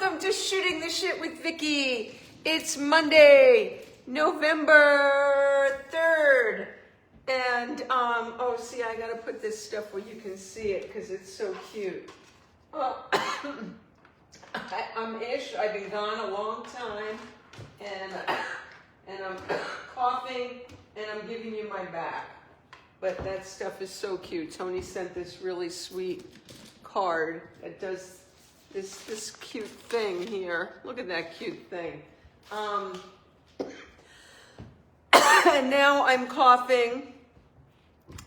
welcome to Shooting the Shit with Vicky. It's Monday, November 3rd. And, oh, see, I gotta put this stuff where you can see it because it's so cute. Well, I'm Ish. I've been gone a long time. And I'm coughing and I'm giving you my back. But that stuff is so cute. Tony sent this really sweet card that does this cute thing here. Look at that cute thing. And now I'm coughing,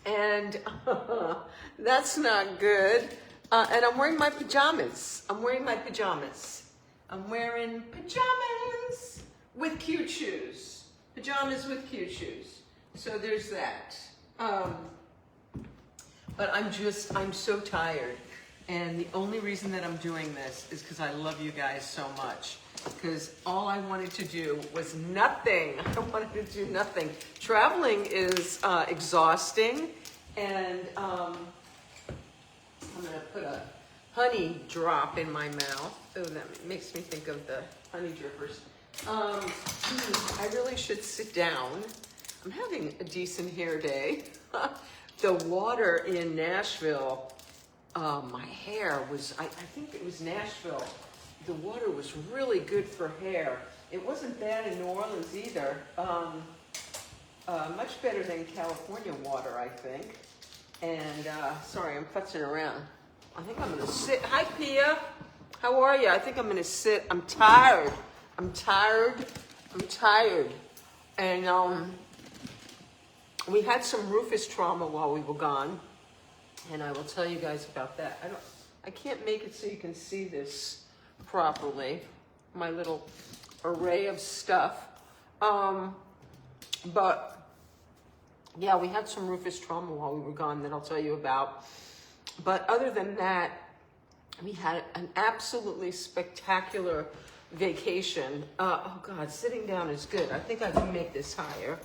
and that's not good. And I'm wearing my pajamas. I'm wearing pajamas with cute shoes. Pajamas with cute shoes. So there's that. But I'm so tired. And the only reason that I'm doing this is because I love you guys so much. Because all I wanted to do was nothing. I wanted to do nothing. Traveling is exhausting. And I'm going to put a honey drop in my mouth. Oh, that makes me think of the honey drippers. I really should sit down. I'm having a decent hair day. The water in Nashville, my hair was, I think it was Nashville. The water was really good for hair. It wasn't bad in New Orleans either. Much better than California water, I think. And, sorry, I'm futzing around. I think I'm gonna sit. Hi, Pia. How are you? I think I'm gonna sit. I'm tired. And, we had some Rufus trauma while we were gone, and I will tell you guys about that. I can't make it so you can see this properly, my little array of stuff. But yeah, we had some Rufus trauma while we were gone that I'll tell you about. But other than that, we had an absolutely spectacular vacation. Oh God, sitting down is good. I think I can make this higher,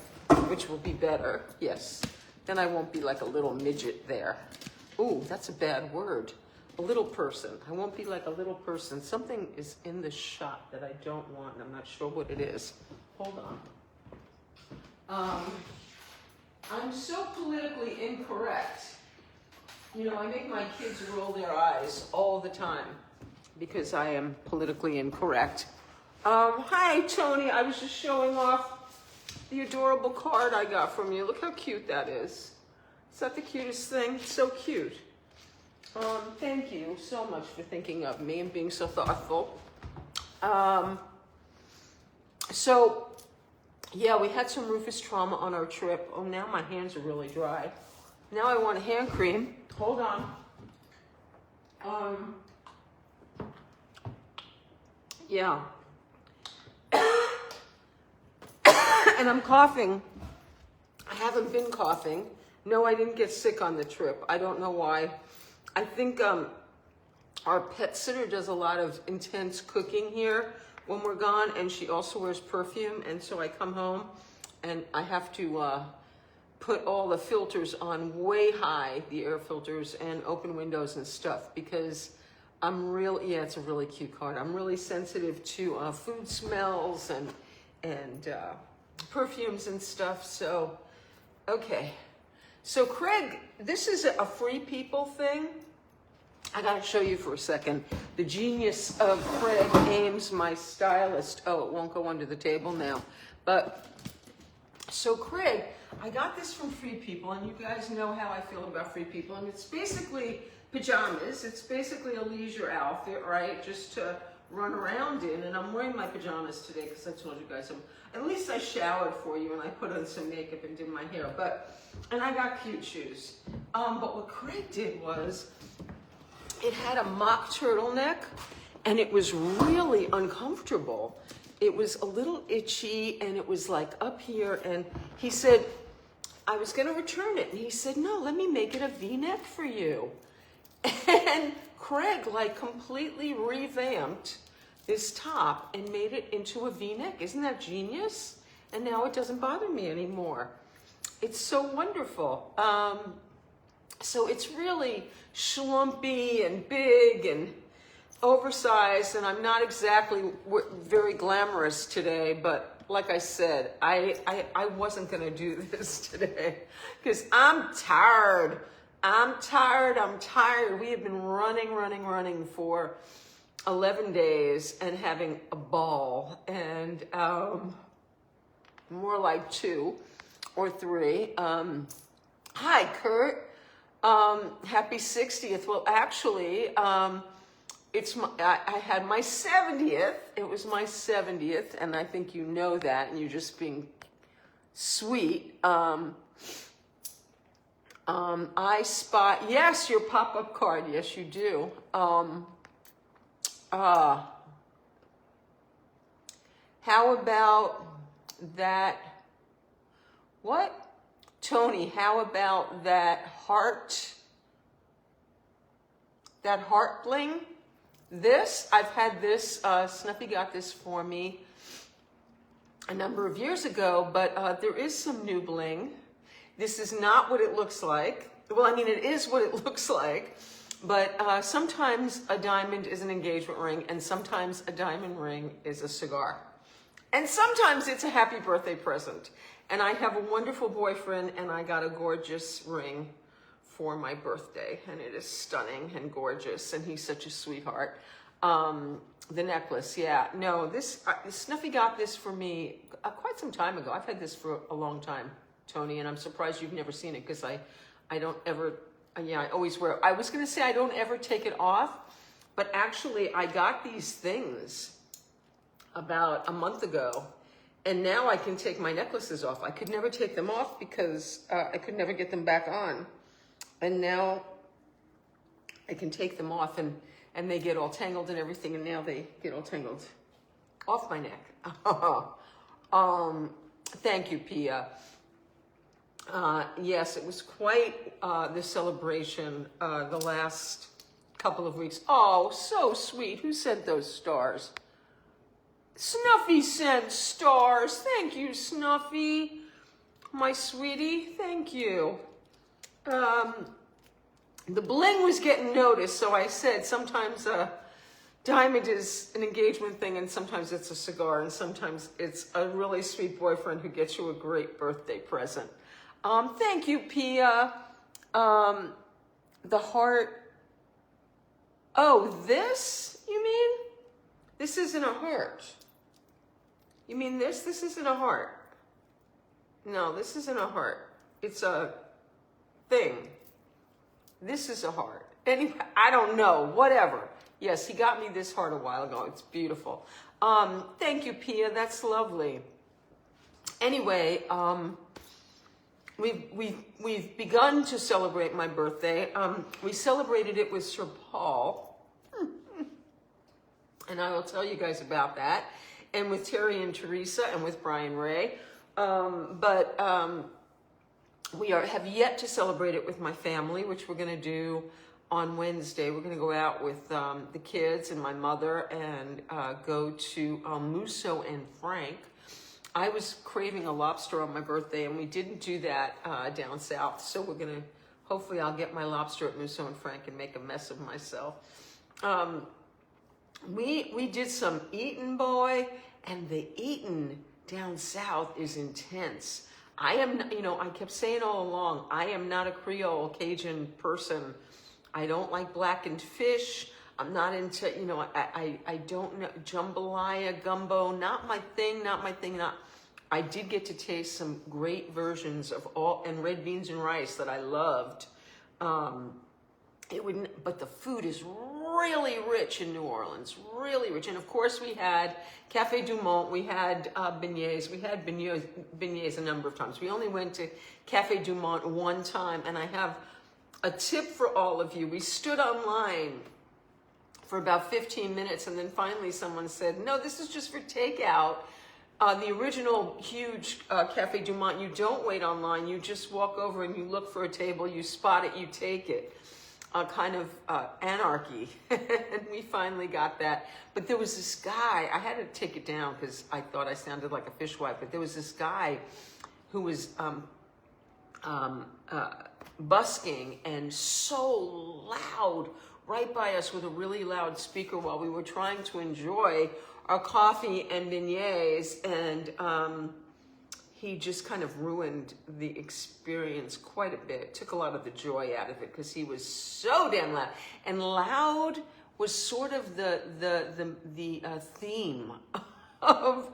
which will be better, yes. Then I won't be like a little midget there. Ooh, that's a bad word. A little person. I won't be like a little person. Something is in the shot that I don't want, and I'm not sure what it is. Hold on. I'm so politically incorrect. You know, I make my kids roll their eyes all the time because I am politically incorrect. Hi, Tony. I was just showing off the adorable card I got from you. Look how cute that is. Is that the cutest thing? So cute. Thank you so much for thinking of me and being so thoughtful. So, yeah, we had some Rufus trauma on our trip. Oh, now my hands are really dry. Now I want a hand cream. Hold on. Yeah. And I'm coughing. I haven't been coughing. No, I didn't get sick on the trip. I don't know why. I think our pet sitter does a lot of intense cooking here when we're gone, and she also wears perfume, and so I come home and I have to put all the filters on way high, the air filters, and open windows and stuff, because yeah, it's a really cute card. I'm really sensitive to food smells and perfumes and stuff. So, okay. So Craig, this is a Free People thing. I gotta show you for a second. The genius of Craig Ames, my stylist. Oh, it won't go under the table now. But, so Craig, I got this from Free People, and you guys know how I feel about Free People. And it's basically pajamas. It's basically a leisure outfit, right? Just to run around in. And I'm wearing my pajamas today because I told you guys, at least I showered for you and I put on some makeup and did my hair. And I got cute shoes. But what Craig did was, it had a mock turtleneck, and it was really uncomfortable. It was a little itchy, and it was like up here, and he said, I was gonna return it. And he said, no, let me make it a V-neck for you. And Craig like completely revamped this top and made it into a V-neck. Isn't that genius? And now it doesn't bother me anymore. It's so wonderful. So it's really schlumpy and big, and oversized, and I'm not exactly very glamorous today, but like I said, I wasn't gonna do this today because I'm tired. I'm tired. We have been running for 11 days and having a ball, and more like 2 or 3. Hi, Kurt. Happy 60th. Well, actually, I had my 70th. It was my 70th, and I think you know that, and you're just being sweet. I spot, yes, your pop-up card. Yes, you do. How about that? What? Tony, how about that heart bling? This, I've had this, Snuffy got this for me a number of years ago, but there is some new bling. This is not what it looks like. Well, I mean, it is what it looks like, but sometimes a diamond is an engagement ring, and sometimes a diamond ring is a cigar. And sometimes it's a happy birthday present. And I have a wonderful boyfriend, and I got a gorgeous ring for my birthday, and it is stunning and gorgeous, and he's such a sweetheart. The necklace, yeah. No, this, Snuffy got this for me quite some time ago. I've had this for a long time, Tony, and I'm surprised you've never seen it, because I don't ever, yeah, I always wear it. I was gonna say I don't ever take it off, but actually I got these things about a month ago, and now I can take my necklaces off. I could never take them off because I could never get them back on. And now I can take them off, and they get all tangled and everything, and now they get all tangled off my neck. Thank you, Pia. Yes, it was quite the celebration the last couple of weeks. Oh, so sweet. Who sent those stars? Snuffy sent stars. Thank you, Snuffy. My sweetie, thank you. The bling was getting noticed, so I said sometimes a diamond is an engagement thing, and sometimes it's a cigar, and sometimes it's a really sweet boyfriend who gets you a great birthday present. Thank you, Pia. The heart. Oh, this, you mean? This isn't a heart. You mean this? This isn't a heart. No, this isn't a heart. It's a thing. This is a heart. Anyway, I don't know. Whatever. Yes, he got me this heart a while ago. It's beautiful. Thank you, Pia. That's lovely. Anyway, we've begun to celebrate my birthday. We celebrated it with Sir Paul, and I will tell you guys about that, and with Terry and Teresa, and with Brian Ray. We have yet to celebrate it with my family, which we're going to do on Wednesday. We're going to go out with the kids and my mother and go to Musso and Frank. I was craving a lobster on my birthday, and we didn't do that down south. So we're going to, hopefully I'll get my lobster at Musso and Frank and make a mess of myself. We did some eating, boy, and the eating down south is intense. I am, I kept saying all along, I am not a Creole Cajun person. I don't like blackened fish. I'm not into, I don't know, jambalaya, gumbo, not my thing. I did get to taste some great versions of and red beans and rice that I loved. But the food is really rich in New Orleans, really rich. And of course we had Café du Monde, we had beignets, beignets a number of times. We only went to Café du Monde one time, and I have a tip for all of you. We stood online for about 15 minutes, and then finally someone said, no, this is just for takeout. The original huge Café du Monde, you don't wait online, you just walk over and you look for a table, you spot it, you take it. Kind of anarchy. And we finally got that. But there was this guy, I had to take it down because I thought I sounded like a fishwife, but there was this guy who was busking and so loud, right by us with a really loud speaker while we were trying to enjoy our coffee and beignets, and he just kind of ruined the experience quite a bit. Took a lot of the joy out of it because he was so damn loud. And loud was sort of the theme of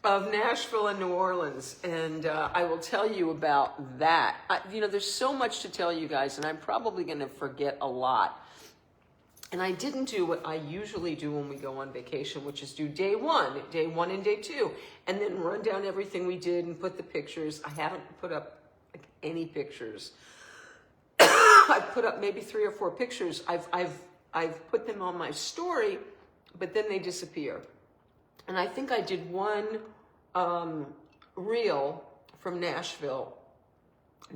Nashville and New Orleans, and I will tell you about that. There's so much to tell you guys, and I'm probably going to forget a lot. And I didn't do what I usually do when we go on vacation, which is do day one and day two, and then run down everything we did and put the pictures. I haven't put up any pictures. I've put up maybe 3 or 4 pictures. I've put them on my story, but then they disappear. And I think I did one reel from Nashville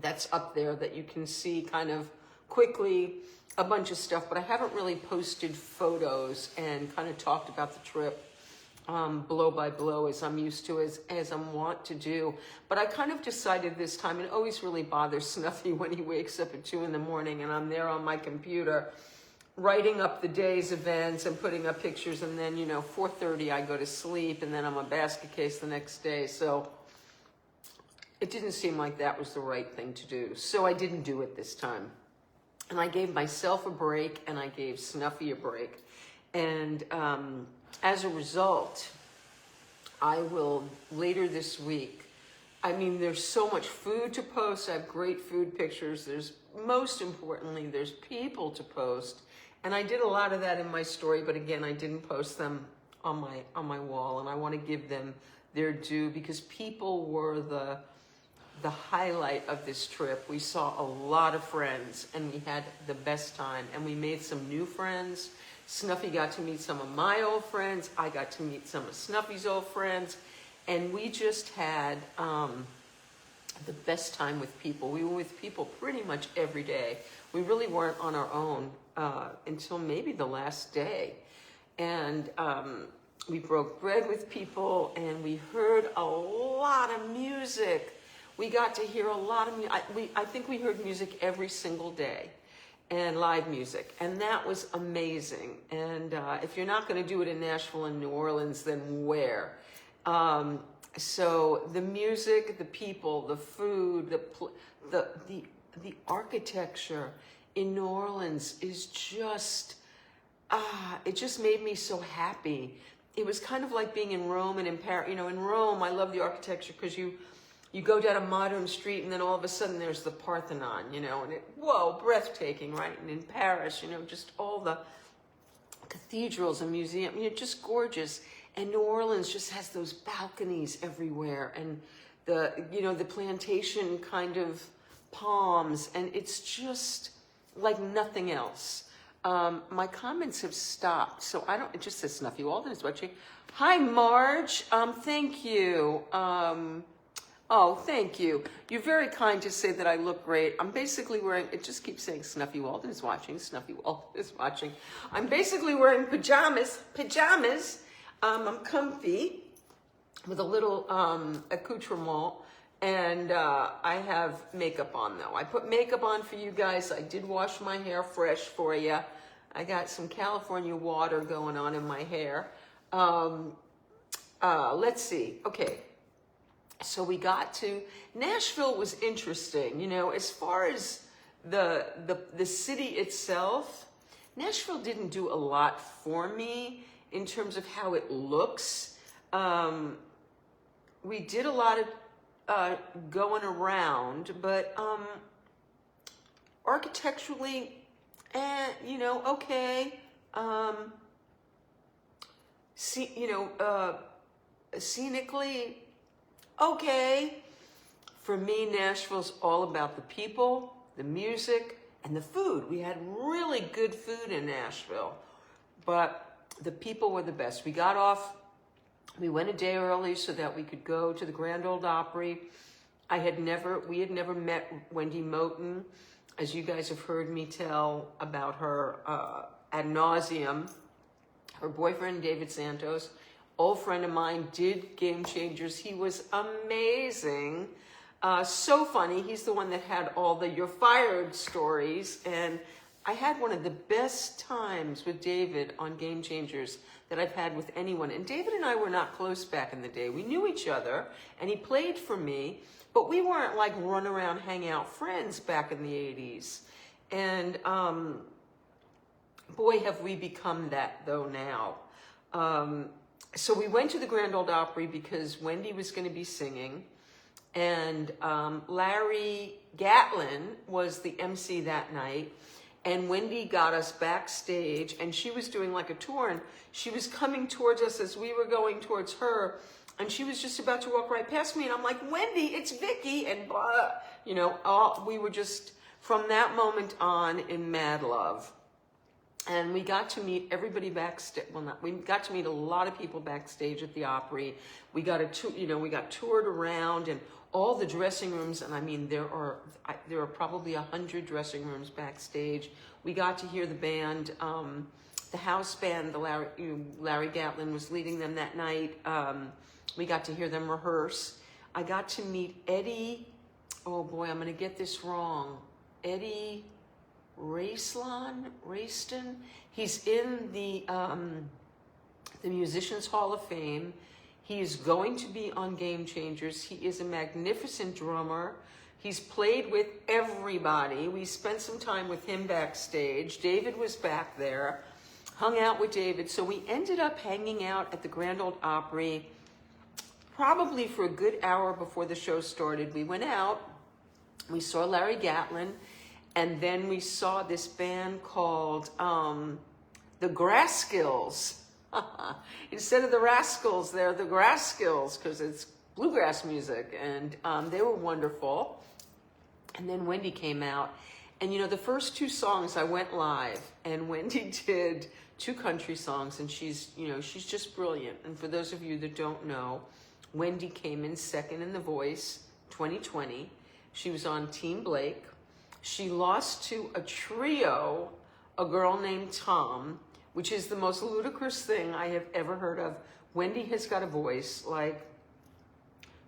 that's up there that you can see kind of quickly, a bunch of stuff, but I haven't really posted photos and kind of talked about the trip blow by blow as I'm used to, as I'm wont to do. But I kind of decided this time, it always really bothers Snuffy when he wakes up at 2 in the morning and I'm there on my computer writing up the day's events and putting up pictures, and then 4:30 I go to sleep, and then I'm a basket case the next day. So it didn't seem like that was the right thing to do. So I didn't do it this time. And I gave myself a break, and I gave Snuffy a break. And as a result, I will later this week, there's so much food to post. I have great food pictures. Most importantly, there's people to post. And I did a lot of that in my story, but again, I didn't post them on my wall, and I want to give them their due because people were the highlight of this trip. We saw a lot of friends, and we had the best time, and we made some new friends. Snuffy got to meet some of my old friends. I got to meet some of Snuffy's old friends, and we just had the best time with people. We were with people pretty much every day. We really weren't on our own until maybe the last day. And we broke bread with people, and we heard a lot of music. We got to hear a lot of music. I think we heard music every single day, and live music, and that was amazing. And if you're not going to do it in Nashville and New Orleans, then where? So the music, the people, the food, the architecture in New Orleans is just, it just made me so happy. It was kind of like being in Rome and in Paris. In Rome, I love the architecture because you go down a modern street and then all of a sudden there's the Parthenon, and whoa, breathtaking, right? And in Paris, just all the cathedrals and museums, just gorgeous. And New Orleans just has those balconies everywhere, and the plantation kind of palms, and it's just like nothing else. My comments have stopped, so it just says Snuffy Walden is watching. Hi, Marge. Thank you. Thank you. You're very kind to say that I look great. I'm basically wearing, it just keeps saying Snuffy Walden is watching, Snuffy Walden is watching. I'm basically wearing pajamas. I'm comfy with a little accoutrement, and I have makeup on though. I put makeup on for you guys. I did wash my hair fresh for you. I got some California water going on in my hair. Let's see. Okay. So we got to, Nashville was interesting, as far as the city itself. Nashville didn't do a lot for me in terms of how it looks. We did a lot of going around, but architecturally, okay. Scenically, okay. For me, Nashville's all about the people, the music, and the food. We had really good food in Nashville, but the people were the best. We got off, we went a day early so that we could go to the Grand Ole Opry. We had never met Wendy Moten, as you guys have heard me tell about her ad nauseum. Her boyfriend, David Santos, old friend of mine, did Game Changers. He was amazing. So funny. He's the one that had all the "you're fired" stories. And I had one of the best times with David on Game Changers that I've had with anyone. And David and I were not close back in the day. We knew each other, and he played for me, but we weren't like run around, hang out friends back in the 80s. And boy, have we become that though now. So we went to the Grand Ole Opry because Wendy was going to be singing, and Larry Gatlin was the MC that night. And Wendy got us backstage, and she was doing like a tour, and she was coming towards us as we were going towards her, and she was just about to walk right past me, and I'm like, Wendy, it's Vicky, and blah, you know, we were just, from that moment on, in mad love. And we got to meet everybody backstage. Well, we got to meet a lot of people backstage at the Opry. We got we got toured around, and all the dressing rooms, and I mean, there are probably 100 dressing rooms backstage. We got to hear the band, the house band. Larry Gatlin was leading them that night. We got to hear them rehearse. I got to meet Eddie. Oh boy, I'm going to get this wrong. Eddie Rayston. He's in the Musicians Hall of Fame. He is going to be on Game Changers. He is a magnificent drummer. He's played with everybody. We spent some time with him backstage. David was back there, hung out with David. So we ended up hanging out at the Grand Ole Opry probably for a good hour before the show started. We went out, we saw Larry Gatlin, and then we saw this band called the Grasskills. Instead of the Rascals, they're the Grasskills because it's bluegrass music, and they were wonderful. And then Wendy came out, and you know, the first two songs I went live, and Wendy did 2 country songs, and she's just brilliant. And for those of you that don't know, Wendy came in second in The Voice 2020. She was on Team Blake. She lost to a trio, a girl named Tom, which is the most ludicrous thing I have ever heard of. Wendy has got a voice like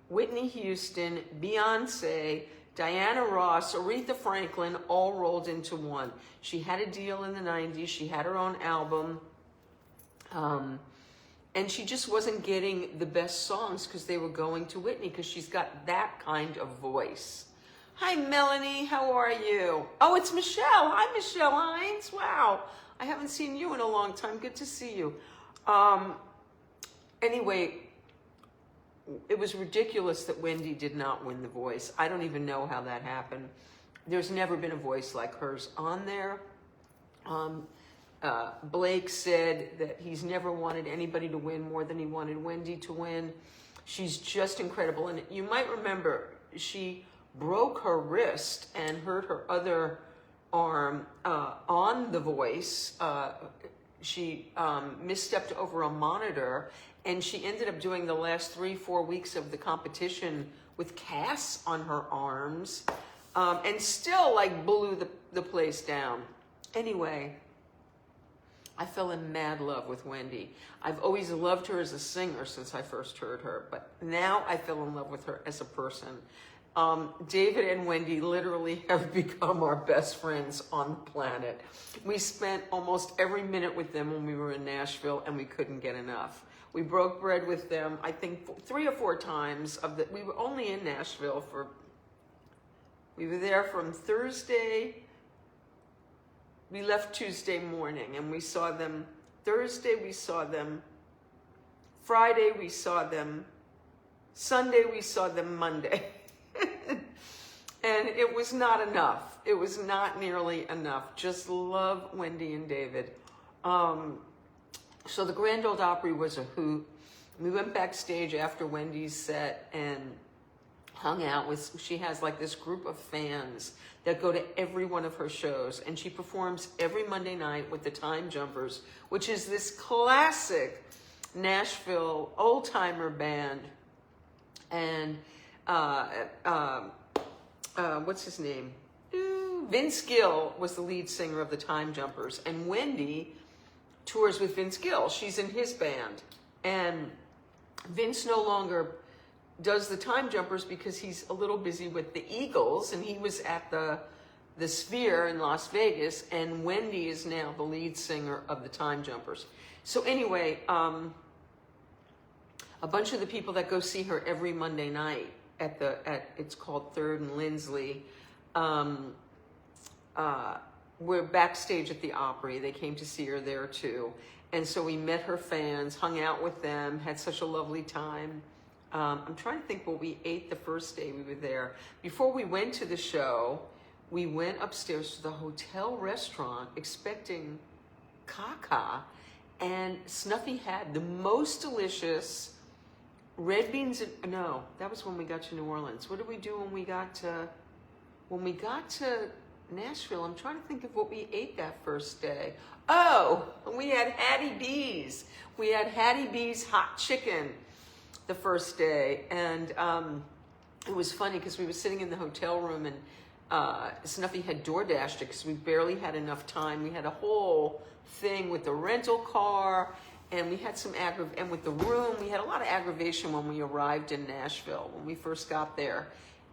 Whitney Houston, Beyonce, Diana Ross, Aretha Franklin, all rolled into one. She had a deal in the 90s. She had her own album. And she just wasn't getting the best songs because they were going to Whitney, because she's got that kind of voice. Hi, Melanie. How are you? Oh, it's Michelle. Hi, Michelle Hines. Wow. I haven't seen you in a long time. Good to see you. Anyway, it was ridiculous that Wendy did not win The Voice. I don't even know how that happened. There's never been a voice like hers on there. Blake said that he's never wanted anybody to win more than he wanted Wendy to win. She's just incredible. And you might remember she broke her wrist and hurt her other arm on The Voice. She misstepped over a monitor, and she ended up doing the last 3-4 weeks of the competition with casts on her arms, and still like blew the place down. Anyway, I fell in mad love with Wendy. I've always loved her as a singer since I first heard her, but now I fell in love with her as a person. David and Wendy literally have become our best friends on the planet. We spent almost every minute with them when we were in Nashville, and we couldn't get enough. We broke bread with them, I think 3 or 4 times. We were only in Nashville we were there from Thursday. We left Tuesday morning, and we saw them Thursday, we saw them Friday, we saw them Sunday, we saw them Monday. And it was not enough. It was not nearly enough. Just love Wendy and David. So the Grand Ole Opry was a hoot. We went backstage after Wendy's set and hung out with, she has like this group of fans that go to every one of her shows, and she performs every Monday night with the Time Jumpers, which is this classic Nashville old-timer band. And what's his name? Vince Gill was the lead singer of the Time Jumpers, and Wendy tours with Vince Gill. She's in his band, and Vince no longer does the Time Jumpers because he's a little busy with the Eagles, and he was at the the Sphere in Las Vegas, and Wendy is now the lead singer of the Time Jumpers. So anyway, a bunch of the people that go see her every Monday night at it's called Third and Lindsley, we're backstage at the Opry. They came to see her there too. And so we met her fans, hung out with them, had such a lovely time. I'm trying to think what we ate the first day we were there. Before we went to the show, we went upstairs to the hotel restaurant expecting caca, and Snuffy had the most delicious red beans. No, that was when we got to New Orleans. What did we do when we got to Nashville? I'm trying to think of what we ate that first day. Oh, we had Hattie B's. We had Hattie B's hot chicken the first day, and it was funny because we were sitting in the hotel room, and Snuffy had DoorDashed it because we barely had enough time. We had a whole thing with the rental car, and we had some and with the room, we had a lot of aggravation when we arrived in Nashville, when we first got there.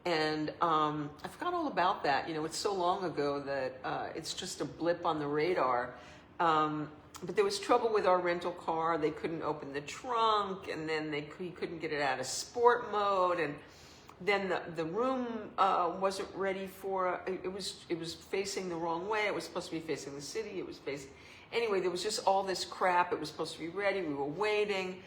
And I forgot all about that. You know, it's so long ago that it's just a blip on the radar. But there was trouble with our rental car. They couldn't open the trunk, and then he couldn't get it out of sport mode, and then the room wasn't ready for it. Was facing the wrong way. It was supposed to be facing the city. It was facing. Anyway, there was just all this crap. It was supposed to be ready. We were waiting,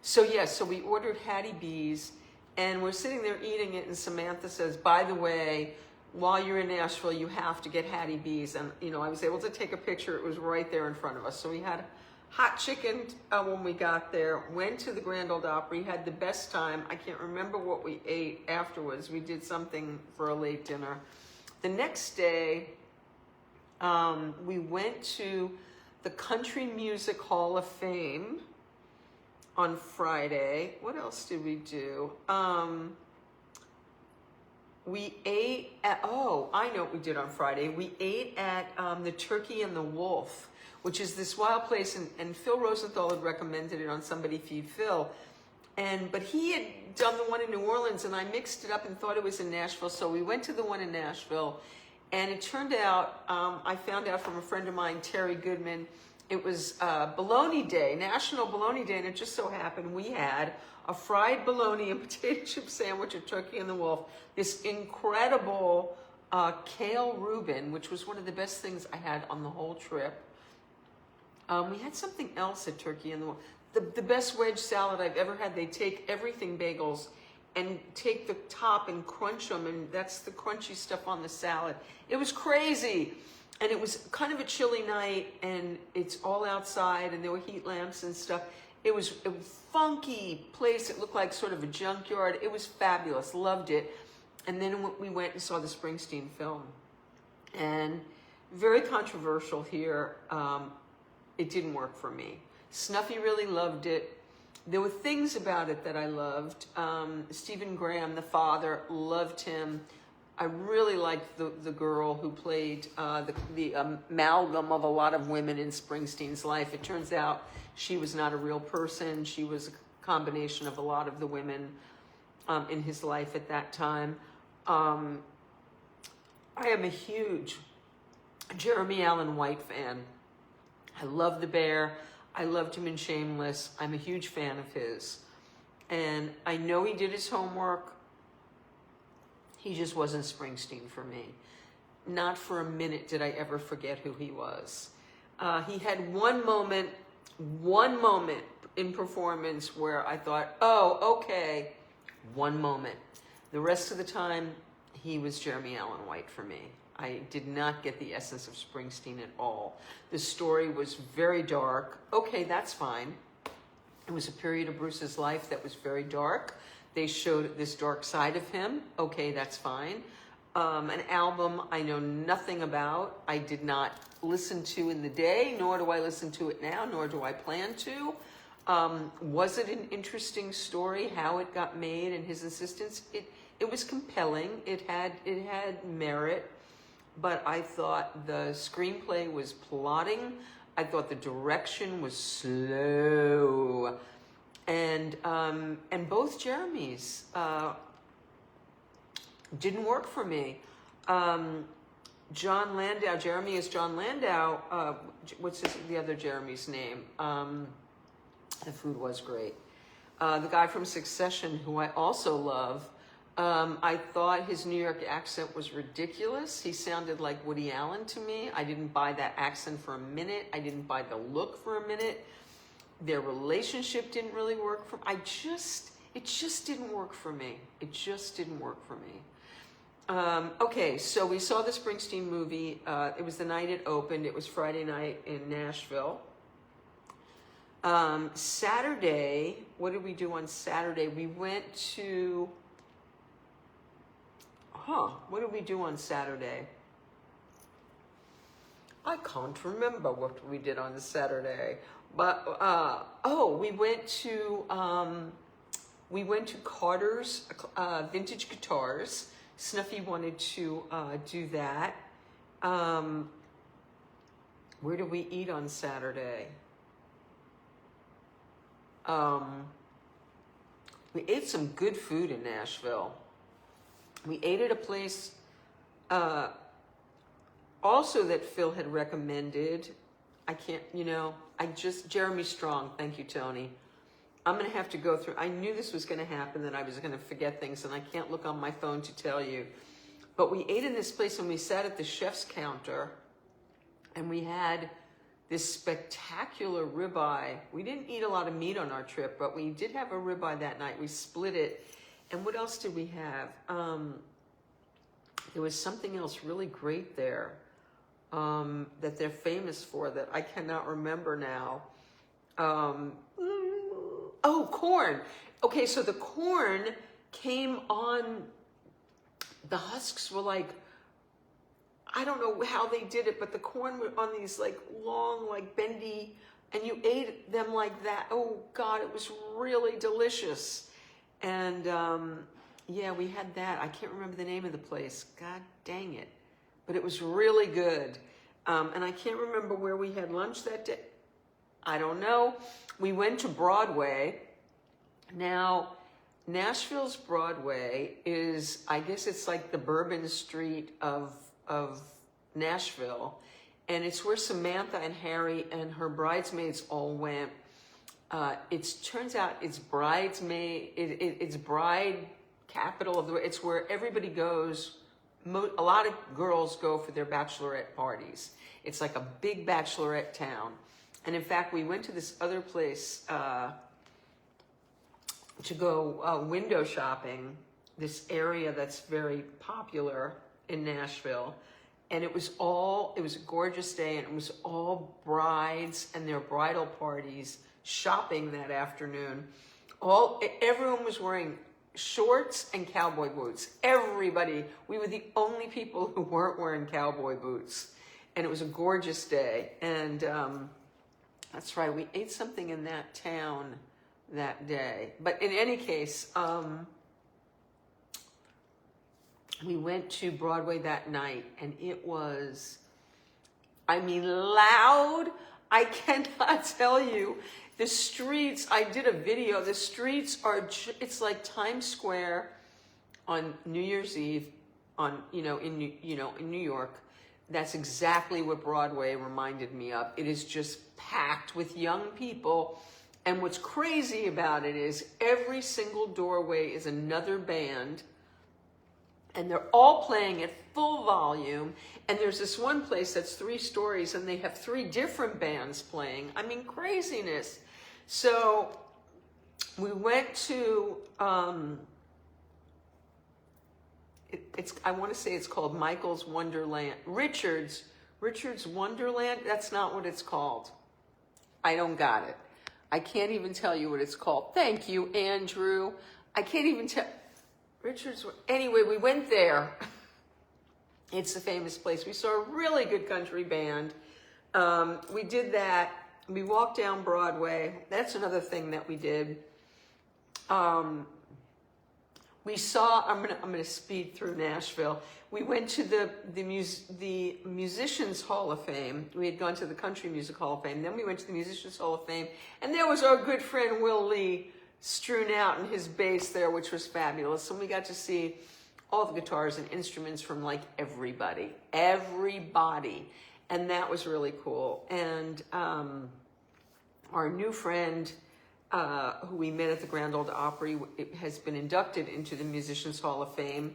So we ordered Hattie B's, and we're sitting there eating it, and Samantha says, by the way, while you're in Nashville, you have to get Hattie B's. And, you know, I was able to take a picture. It was right there in front of us. So we had hot chicken when we got there, went to the Grand Ole Opry, had the best time. I can't remember what we ate afterwards. We did something for a late dinner. The next day, we went to the Country Music Hall of Fame on Friday. What else did we do? We ate at, I know what we did on Friday. We ate at the Turkey and the Wolf, which is this wild place, and Phil Rosenthal had recommended it on Somebody Feed Phil. But he had done the one in New Orleans, and I mixed it up and thought it was in Nashville. So we went to the one in Nashville, and it turned out, I found out from a friend of mine, Terry Goodman, it was Bologna Day, National Bologna Day, and it just so happened we had a fried bologna and potato chip sandwich at Turkey and the Wolf, this incredible kale Reuben, which was one of the best things I had on the whole trip. We had something else at Turkey and the Wolf. The best wedge salad I've ever had. They take everything bagels and take the top and crunch them, and that's the crunchy stuff on the salad. It was crazy. And it was kind of a chilly night, and it's all outside, and there were heat lamps and stuff. It was a funky place. It looked like sort of a junkyard. It was fabulous. Loved it. And then we went and saw the Springsteen film. And very controversial here. It didn't work for me. Snuffy really loved it. There were things about it that I loved. Stephen Graham, the father, loved him. I really liked the girl who played the amalgam of a lot of women in Springsteen's life. It turns out she was not a real person. She was a combination of a lot of the women in his life at that time. I am a huge Jeremy Allen White fan. I love The Bear. I loved him in Shameless. I'm a huge fan of his. And I know he did his homework. He just wasn't Springsteen for me. Not for a minute did I ever forget who he was. He had one moment in performance where I thought, oh, okay, one moment. The rest of the time, he was Jeremy Allen White for me. I did not get the essence of Springsteen at all. The story was very dark. Okay, that's fine. It was a period of Bruce's life that was very dark. They showed this dark side of him. Okay, that's fine. An album I know nothing about. I did not listen to in the day, nor do I listen to it now, nor do I plan to. Was it an interesting story, how it got made and his insistence? It was compelling. It had merit, but I thought the screenplay was plodding. I thought the direction was slow. and both Jeremys didn't work for me. John Landau, Jeremy is John Landau. What's the other Jeremy's name? The food was great. The guy from Succession, who I also love, I thought his New York accent was ridiculous. He sounded like Woody Allen to me. I didn't buy that accent for a minute. I didn't buy the look for a minute. Their relationship didn't really work for me. It just didn't work for me. It just didn't work for me. Okay, so we saw the Springsteen movie. It was the night it opened. It was Friday night in Nashville. Saturday, what did we do on Saturday? We went to, what did we do on Saturday? I can't remember what we did on Saturday. But, we went to Carter's Vintage Guitars. Snuffy wanted to do that. Where did we eat on Saturday? We ate some good food in Nashville. We ate at a place also that Phil had recommended. Jeremy Strong. Thank you, Tony. I'm going to have to go through. I knew this was going to happen, that I was going to forget things, and I can't look on my phone to tell you. But we ate in this place, and we sat at the chef's counter, and we had this spectacular ribeye. We didn't eat a lot of meat on our trip, but we did have a ribeye that night. We split it. And what else did we have? There was something else really great there that they're famous for that I cannot remember now. Corn. Okay, so the corn came on, the husks were like, I don't know how they did it, but the corn were on these like long, like bendy, and you ate them like that. Oh God, it was really delicious. And we had that. I can't remember the name of the place. God dang it. But it was really good. And I can't remember where we had lunch that day. I don't know. We went to Broadway. Now, Nashville's Broadway is, I guess it's like the Bourbon Street of Nashville. And it's where Samantha and Harry and her bridesmaids all went. Turns out it's it's bride capital of the, it's where everybody goes. A lot of girls go for their bachelorette parties. It's like a big bachelorette town. And in fact, we went to this other place to go window shopping, this area that's very popular in Nashville. And it was a gorgeous day, and it was all brides and their bridal parties shopping that afternoon. Everyone was wearing shorts and cowboy boots. Everybody. We were the only people who weren't wearing cowboy boots. And it was a gorgeous day. And that's right, we ate something in that town that day. But in any case, we went to Broadway that night, and it was, loud. I cannot tell you. The streets, I did a video, the streets it's like Times Square on New Year's Eve in New York. That's exactly what Broadway reminded me of. It is just packed with young people. And what's crazy about it is every single doorway is another band, and they're all playing at full volume. And there's this one place that's 3 stories, and they have 3 different bands playing. Craziness. So we went to, I want to say it's called Michael's Wonderland. Richard's Wonderland. That's not what it's called. I don't got it. I can't even tell you what it's called. Thank you, Andrew. I can't even tell. Anyway, we went there. It's a famous place. We saw a really good country band. We did that. We walked down Broadway. That's another thing that we did. We saw, I'm gonna speed through Nashville. We went to the Musicians Hall of Fame. We had gone to the Country Music Hall of Fame. Then we went to the Musicians Hall of Fame. And there was our good friend Will Lee strewn out in his bass there, which was fabulous. And we got to see all the guitars and instruments from like everybody. And that was really cool. And our new friend, who we met at the Grand Ole Opry, has been inducted into the Musicians Hall of Fame.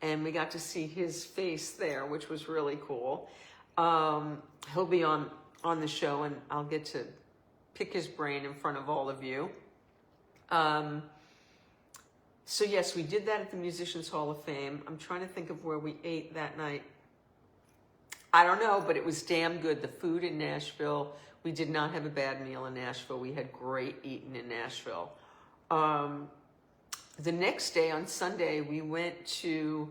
And we got to see his face there, which was really cool. He'll be on the show, and I'll get to pick his brain in front of all of you. So yes, we did that at the Musicians Hall of Fame. I'm trying to think of where we ate that night. I don't know, but it was damn good. The food in Nashville, we did not have a bad meal in Nashville. We had great eating in Nashville. The next day, on Sunday, we went to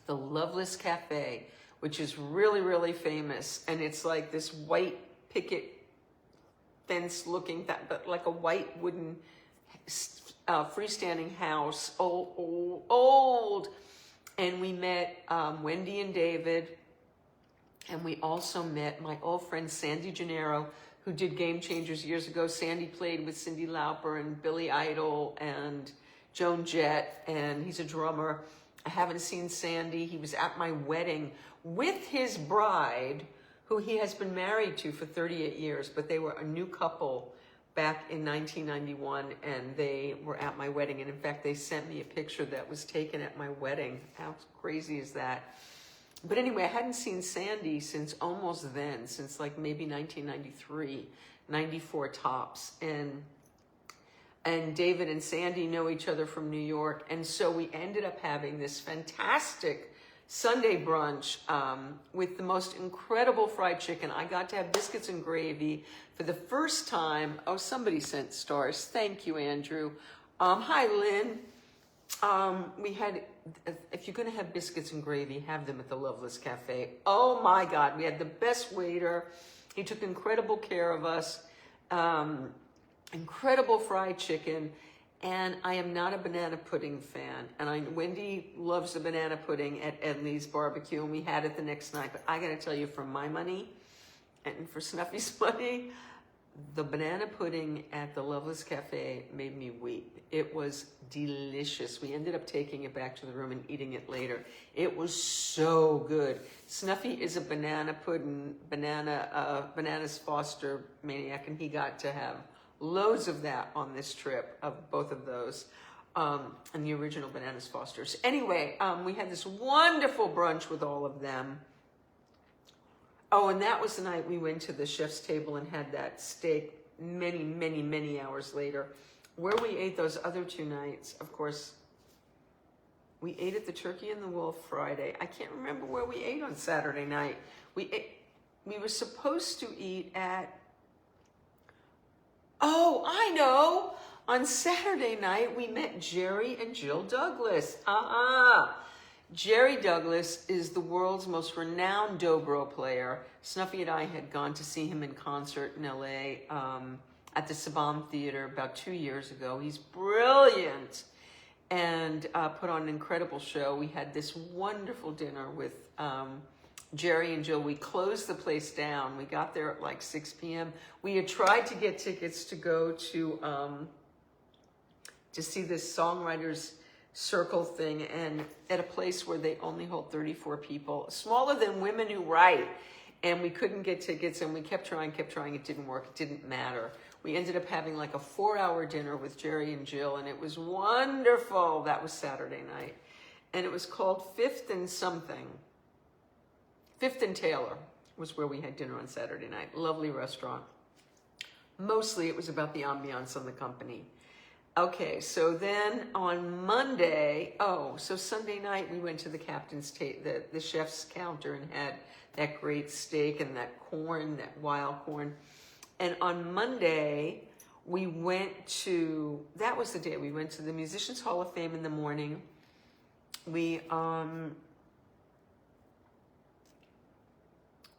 the Loveless Cafe, which is really, really famous. And it's like this white picket fence looking, but like a white wooden freestanding house, old. And we met Wendy and David. And we also met my old friend Sandy Gennaro, who did Game Changers years ago. Sandy played with Cyndi Lauper and Billy Idol and Joan Jett, and he's a drummer. I haven't seen Sandy. He was at my wedding with his bride, who he has been married to for 38 years, but they were a new couple back in 1991, and they were at my wedding. And in fact, they sent me a picture that was taken at my wedding. How crazy is that? But anyway, I hadn't seen Sandy since almost then, since like maybe 1993, 94 tops. And David and Sandy know each other from New York. And so we ended up having this fantastic Sunday brunch with the most incredible fried chicken. I got to have biscuits and gravy for the first time. Oh, somebody sent stars. Thank you, Andrew. Hi, Lynn. We had, if you're going to have biscuits and gravy, have them at the Loveless Cafe. Oh my God, we had the best waiter. He took incredible care of us. Incredible fried chicken. And I am not a banana pudding fan. And Wendy loves the banana pudding at Edley's Barbecue, and we had it the next night. But I got to tell you, for my money and for Snuffy's money, the banana pudding at the Loveless Cafe made me weep. It was delicious. We ended up taking it back to the room and eating it later. It was so good. Snuffy is a banana pudding, bananas Foster maniac, and he got to have loads of that on this trip, of both of those, and the original Bananas Fosters. Anyway, we had this wonderful brunch with all of them. Oh, and that was the night we went to the chef's table and had that steak many, many, many hours later. Where we ate those other two nights, of course, we ate at the Turkey and the Wolf Friday. I can't remember where we ate on Saturday night. We were supposed to eat at, oh, I know. On Saturday night, we met Jerry and Jill Douglas. Jerry Douglas is the world's most renowned dobro player. Snuffy and I had gone to see him in concert in LA at the Saban Theater about 2 years ago. He's brilliant and put on an incredible show. We had this wonderful dinner with Jerry and Jill. We closed the place down. We got there at like 6 p.m. We had tried to get tickets to go to see this Songwriters Circle thing, and at a place where they only hold 34 people, smaller than Women Who Write, and we couldn't get tickets, and we kept trying, it didn't work, it didn't matter. We ended up having like a 4-hour dinner with Jerry and Jill, and it was wonderful. That was Saturday night, and it was called Fifth and Taylor was where we had dinner on Saturday night. Lovely restaurant. Mostly it was about the ambiance on the company. Okay, so then on Monday, so Sunday night we went to the captain's the chef's counter and had that great steak and that corn, that wild corn. And on Monday, we went to, that was the day, we went to the Musicians Hall of Fame in the morning. We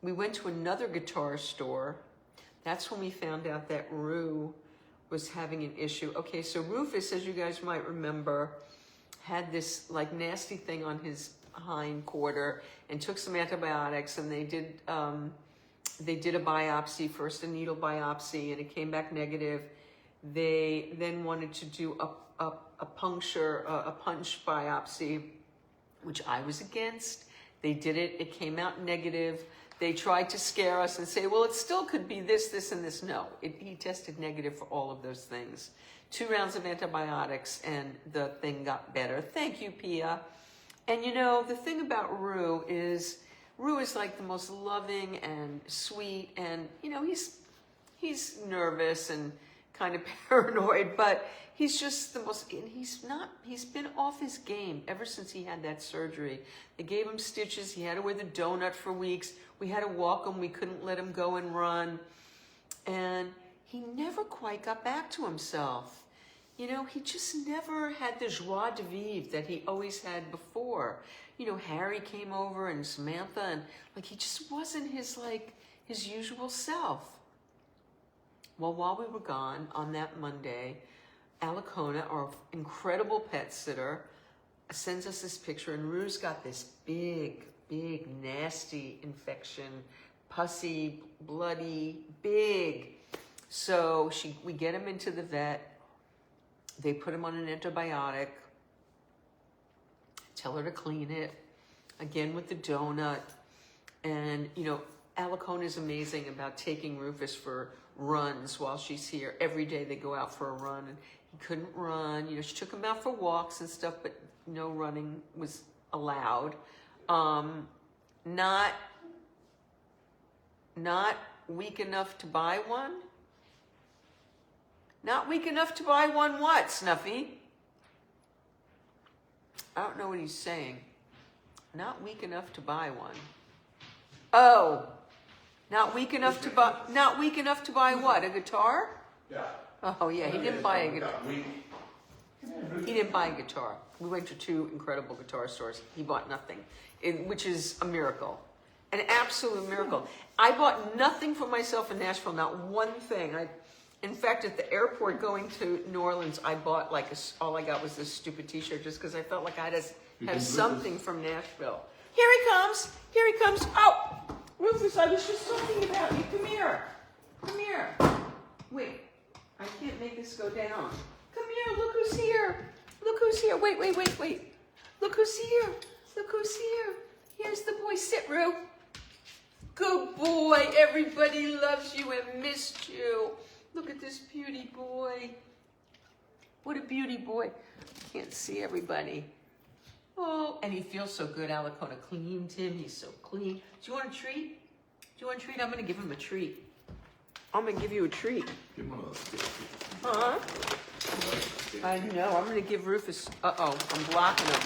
went to another guitar store. That's when we found out that Rue was having an issue. Okay, so Rufus, as you guys might remember, had this like nasty thing on his hind quarter and took some antibiotics, and they did a biopsy, first a needle biopsy, and it came back negative. They then wanted to do a puncture, a punch biopsy, which I was against. They did it. It came out negative. They tried to scare us and say, well, it still could be this, this, and this. No, he tested negative for all of those things. 2 rounds of antibiotics, and the thing got better. Thank you, Pia. And you know, the thing about Rue is like the most loving and sweet, and you know, he's nervous and kind of paranoid, but he's just the most, and he's been off his game ever since he had that surgery. They gave him stitches. He had to wear the donut for weeks. We had to walk him. We couldn't let him go and run. And he never quite got back to himself. You know, he just never had the joie de vivre that he always had before. You know, Harry came over and Samantha, and like he just wasn't his usual self. Well, while we were gone on that Monday, Alicona, our incredible pet sitter, sends us this picture, and Rue's got this big, nasty infection, pussy, bloody, big. So we get him into the vet. They put him on an antibiotic, tell her to clean it, again with the donut. And, you know, Alicona is amazing about taking Rufus for runs while she's here. Every day they go out for a run, and he couldn't run. You know, she took him out for walks and stuff, but no running was allowed. Not weak enough to buy one? Not weak enough to buy one what, Snuffy? I don't know what he's saying. Not weak enough to buy one. Oh, not weak enough to buy what? A guitar? Yeah. Oh yeah, he didn't buy a guitar. He didn't buy a guitar. We went to 2 incredible guitar stores. He bought nothing, which is a miracle. An absolute miracle. I bought nothing for myself in Nashville, not one thing. In fact, at the airport going to New Orleans, I bought all I got was this stupid t-shirt just because I felt like I had to have something from Nashville. Here he comes. Here he comes. Oh, Rufus, I was just talking about you. Come here. Come here. Wait, I can't make this go down. Come here. Look who's here. Look who's here. Wait. Look who's here. Look who's here. Here's the boy. Sit, Rue. Good boy. Everybody loves you and missed you. Look at this beauty boy. What a beauty boy. Can't see everybody. Oh, and he feels so good. Alicona cleaned him. He's so clean. Do you want a treat? Do you want a treat? I'm going to give him a treat. I'm going to give you a treat. Give him one of those. Huh? I know. I'm going to give Rufus... Uh-oh. I'm blocking him.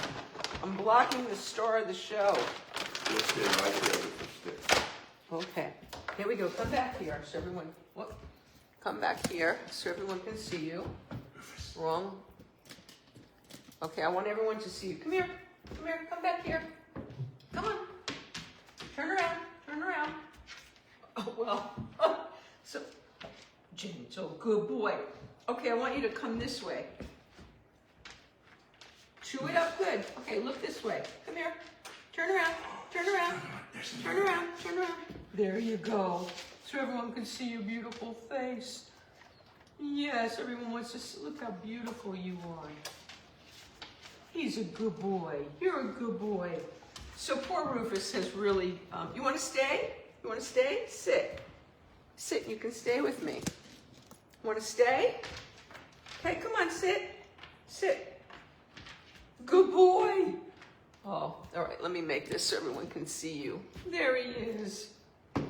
I'm blocking the star of the show. You'll stay right there with the stick. Okay. Here we go. Come back here so everyone... Whoop. Come back here so everyone can see you. Wrong. Okay, I want everyone to see you. Come here. Come here. Come back here. Come on. Turn around. Turn around. Oh, well. So, gentle. Good boy. Okay, I want you to come this way. Chew it up good. Okay, look this way. Come here. Turn around. Turn around. Turn around. Turn around. There you go. So everyone can see your beautiful face. Yes, everyone wants to see. Look how beautiful you are. He's a good boy. You're a good boy. So poor Rufus has really... you want to stay? You want to stay? Sit. Sit. You can stay with me. Want to stay? Okay, come on, sit. Sit. Good boy. Oh, all right. Let me make this so everyone can see you. There he is.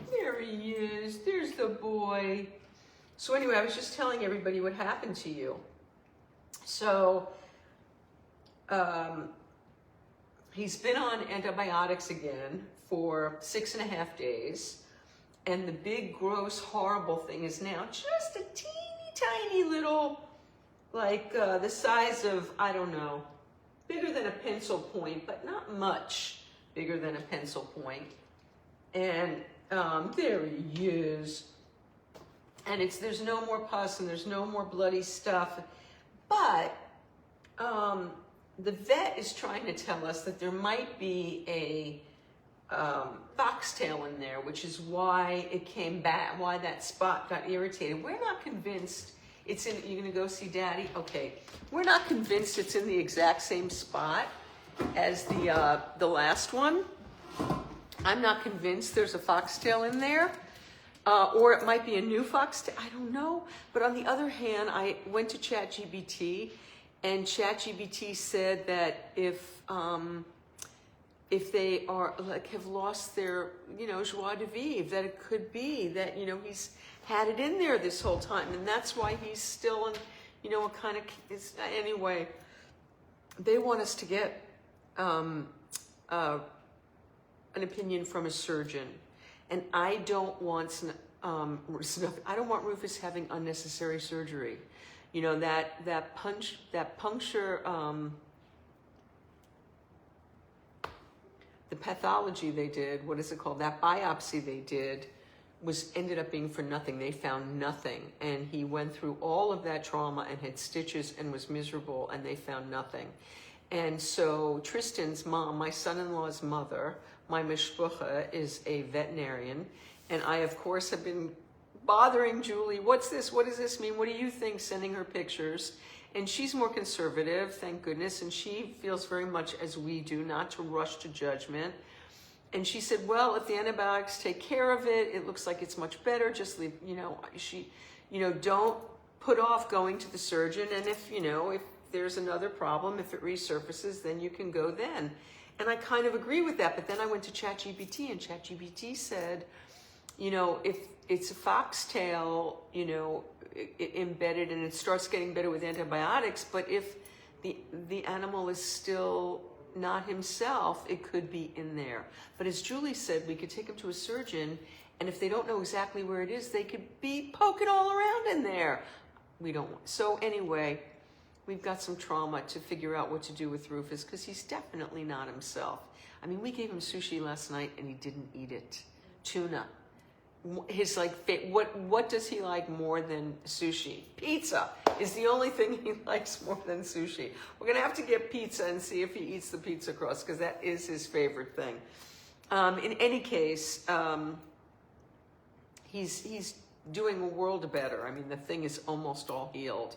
There he is. There's the boy. So anyway, I was just telling everybody what happened to you. So, he's been on antibiotics again for 6.5 days. And the big, gross, horrible thing is now just a teeny, tiny little, like the size of, I don't know, bigger than a pencil point, but not much bigger than a pencil point. And there he is. And there's no more pus and there's no more bloody stuff. But the vet is trying to tell us that there might be a foxtail in there, which is why it came back, why that spot got irritated. We're not convinced It's in, you're gonna go see Daddy? Okay. We're not convinced it's in the exact same spot as the last one. I'm not convinced there's a foxtail in there. Or it might be a new foxtail, I don't know. But on the other hand, I went to ChatGPT, and ChatGPT said that if they are like have lost their, joie de vivre, that it could be that, he's had it in there this whole time, and that's why he's still in, a kind of, anyway, they want us to get an opinion from a surgeon. And I don't want, I don't want Rufus having unnecessary surgery. That puncture, the pathology they did, what is it called? That biopsy they did ended up being for nothing. They found nothing. And he went through all of that trauma and had stitches and was miserable, and they found nothing. And so Tristan's mom, my son-in-law's mother, my mishpucha, is a veterinarian. And I, of course, have been bothering Julie. What's this? What does this mean? What do you think? Sending her pictures. And she's more conservative, thank goodness. And she feels very much as we do, not to rush to judgment. And she said, well, if the antibiotics take care of it, it looks like it's much better. Just leave, don't put off going to the surgeon. And if there's another problem, if it resurfaces, then you can go then. And I kind of agree with that. But then I went to ChatGPT, and ChatGPT said, if it's a foxtail, embedded, and it starts getting better with antibiotics, but if the animal is still not himself, it could be in there. But as Julie said, we could take him to a surgeon, and if they don't know exactly where it is, they could be poking all around in there. We don't want. So anyway, we've got some trauma to figure out what to do with Rufus, because he's definitely not himself. I mean, we gave him sushi last night, and he didn't eat it. Tuna. His what does he like more than sushi? Pizza is the only thing he likes more than sushi. We're gonna have to get pizza and see if he eats the pizza crust, because that is his favorite thing. In any case, he's doing a world better. I mean, the thing is almost all healed,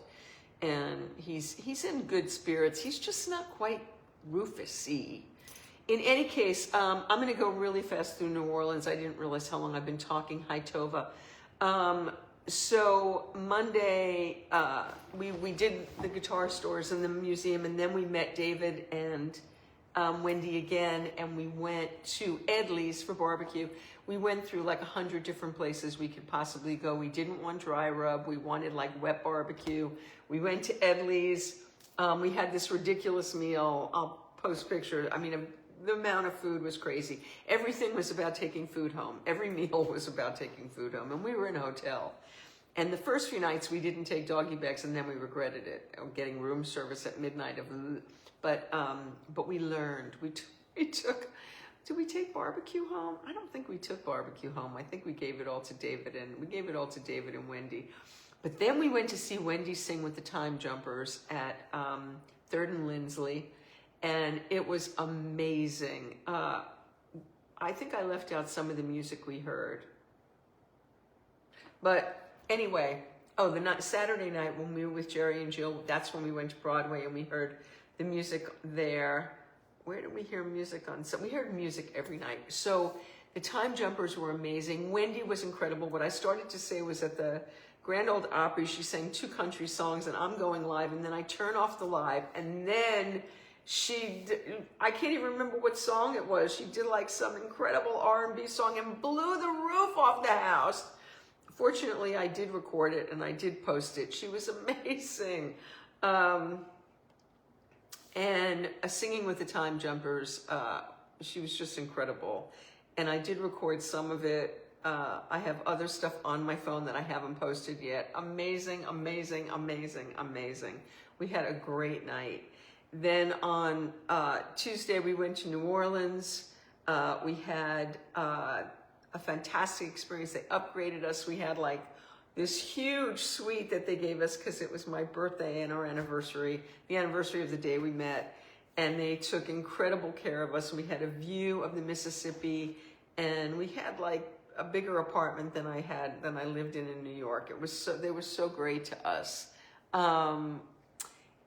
and he's in good spirits. He's just not quite Rufus-y. In any case, I'm going to go really fast through New Orleans. I didn't realize how long I've been talking. Hi, Tova. So Monday, we did the guitar stores in the museum, and then we met David and Wendy again, and we went to Edley's for barbecue. We went through like 100 different places we could possibly go. We didn't want dry rub. We wanted like wet barbecue. We went to Edley's. We had this ridiculous meal. I'll post pictures. I mean, the amount of food was crazy. Everything was about taking food home. Every meal was about taking food home. And we were in a hotel. And the first few nights we didn't take doggy bags, and then we regretted it, getting room service at midnight. But we learned. Did we take barbecue home? I don't think we took barbecue home. I think we gave it all to David, and Wendy. But then we went to see Wendy sing with the Time Jumpers at 3rd and Lindsley. And it was amazing. I think I left out some of the music we heard. But anyway, Saturday night when we were with Jerry and Jill, that's when we went to Broadway and we heard the music there. Where did we hear music on? So we heard music every night. So the Time Jumpers were amazing. Wendy was incredible. What I started to say was at the Grand Ole Opry, she sang 2 country songs, and I'm going live, and then I turn off the live, and then I can't even remember what song it was. She did like some incredible R&B song and blew the roof off the house. Fortunately, I did record it and I did post it. She was amazing. And singing with the Time Jumpers, she was just incredible. And I did record some of it. I have other stuff on my phone that I haven't posted yet. Amazing, amazing, amazing, amazing. We had a great night. Then on Tuesday, we went to New Orleans. We had a fantastic experience. They upgraded us. We had like this huge suite that they gave us because it was my birthday and our anniversary, the anniversary of the day we met. And they took incredible care of us. We had a view of the Mississippi and we had like a bigger apartment than I lived in New York. They were so great to us.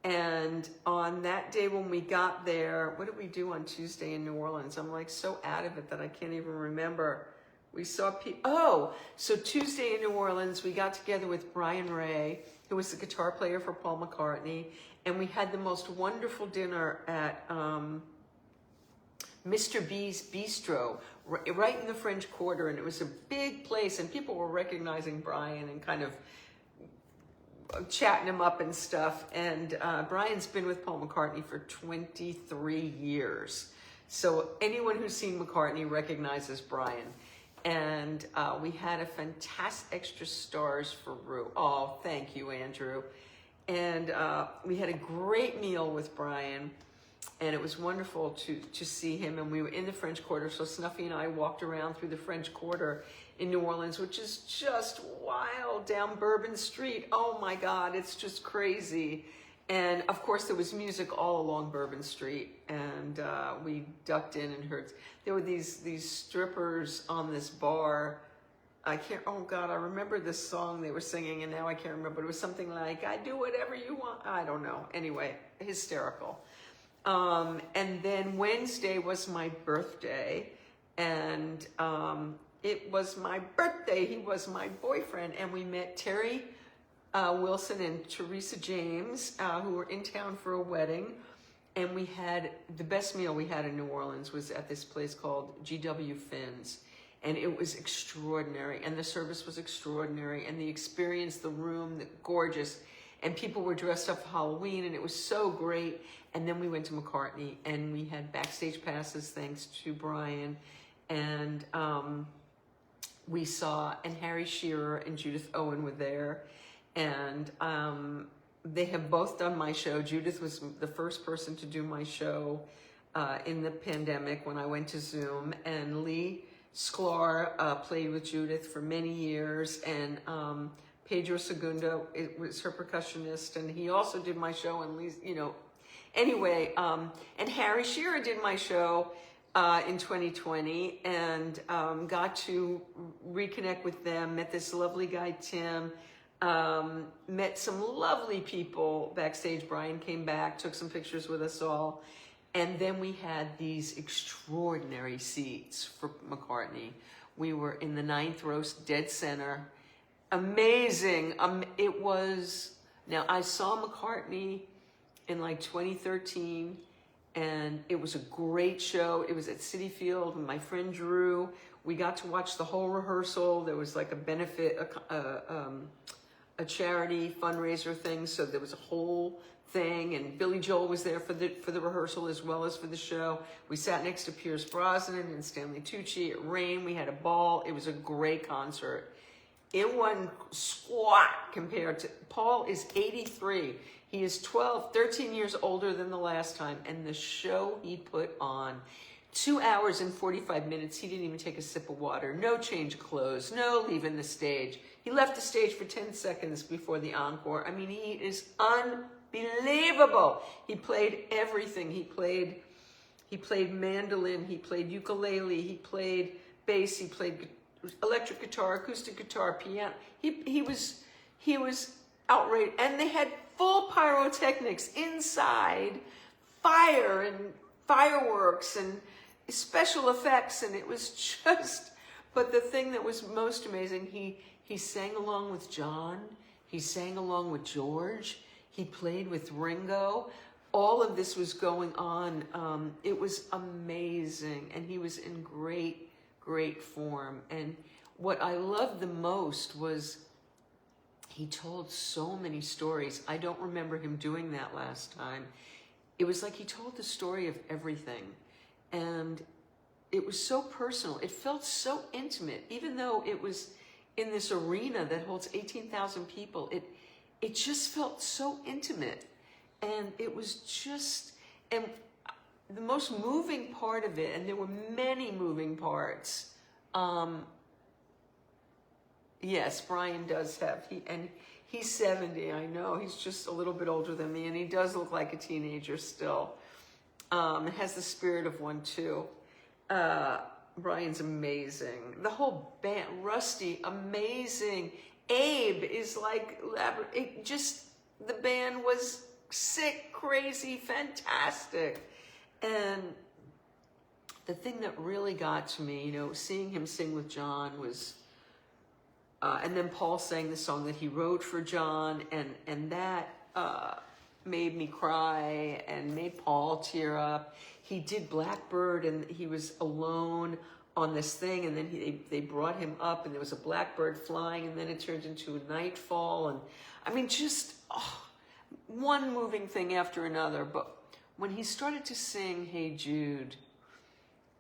And on that day when we got there, what did we do on Tuesday in New Orleans? I'm like so out of it that I can't even remember. We saw so Tuesday in New Orleans, we got together with Brian Ray, who was the guitar player for Paul McCartney, and we had the most wonderful dinner at Mr. B's Bistro, right in the French Quarter, and it was a big place, and people were recognizing Brian and kind of chatting him up and stuff. And Brian's been with Paul McCartney for 23 years. So anyone who's seen McCartney recognizes Brian. And we had a fantastic extra stars for Rue. Oh, thank you, Andrew. And we had a great meal with Brian. And it was wonderful to see him. And we were in the French Quarter. So Snuffy and I walked around through the French Quarter in New Orleans, which is just wild, down Bourbon Street. Oh my God, it's just crazy. And of course there was music all along Bourbon Street. And we ducked in and heard, there were these strippers on this bar. Oh God, I remember this song they were singing and now I can't remember. It was something like, I do whatever you want. I don't know. Anyway, hysterical. And then Wednesday was my birthday, and it was my birthday. He was my boyfriend, and we met Terry Wilson and Teresa James, who were in town for a wedding, and we had the best meal we had in New Orleans was at this place called GW Finn's, and it was extraordinary, and the service was extraordinary, and the experience, the room, gorgeous. And people were dressed up for Halloween, and it was so great. And then we went to McCartney, and we had backstage passes thanks to Brian. And we saw, and Harry Shearer and Judith Owen were there. And they have both done my show. Judith was the first person to do my show in the pandemic when I went to Zoom. And Lee Sklar played with Judith for many years. And Pedro Segundo was her percussionist, and he also did my show. And Lee's, anyway, and Harry Shearer did my show in 2020, and got to reconnect with them. Met this lovely guy Tim. Met some lovely people backstage. Brian came back, took some pictures with us all, and then we had these extraordinary seats for McCartney. We were in the 9th row, dead center. Amazing. It was, now I saw McCartney in like 2013, and it was a great show. It was at Citi Field with my friend Drew. We got to watch the whole rehearsal. There was like a benefit, a charity fundraiser thing. So there was a whole thing, and Billy Joel was there for the rehearsal as well as for the show. We sat next to Pierce Brosnan and Stanley Tucci. It rained. We had a ball. It was a great concert. It wasn't squat compared to, Paul is 83. He is 13 years older than the last time. And the show he put on, 2 hours and 45 minutes, he didn't even take a sip of water. No change of clothes, no leaving the stage. He left the stage for 10 seconds before the encore. I mean, he is unbelievable. He played everything. He played mandolin, he played ukulele, he played bass, he played electric guitar, acoustic guitar, piano. He was outrageous. And they had full pyrotechnics inside, fire and fireworks and special effects, and it was just, but the thing that was most amazing, he sang along with John, he sang along with George, he played with Ringo. All of this was going on. It was amazing, and he was in great form. And what I loved the most was he told so many stories. I don't remember him doing that last time. It was like he told the story of everything, and it was so personal. It felt so intimate, even though it was in this arena that holds 18,000 people. It just felt so intimate, and it was just, and the most moving part of it, and there were many moving parts. Yes, Brian does have, he's 70, I know. He's just a little bit older than me, and he does look like a teenager still. And has the spirit of one too. Brian's amazing. The whole band, Rusty, amazing. Abe is like, the band was sick, crazy, fantastic. And the thing that really got to me, you know, seeing him sing with John was, and then Paul sang the song that he wrote for John, and that made me cry and made Paul tear up. He did Blackbird, and he was alone on this thing, and then they brought him up, and there was a blackbird flying, and then it turned into a nightfall, and I mean, just one moving thing after another. But when he started to sing Hey Jude,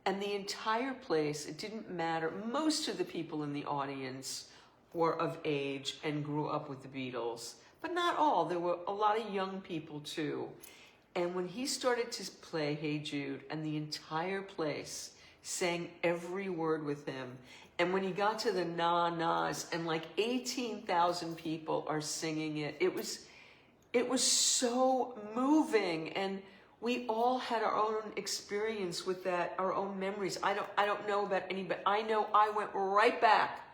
and the entire place, it didn't matter, most of the people in the audience were of age and grew up with the Beatles, but not all. There were a lot of young people too. And when he started to play Hey Jude, and the entire place sang every word with him, and when he got to the na-nas, and like 18,000 people are singing it, it was so moving, and we all had our own experience with that, our own memories. I don't know about any, but I know I went right back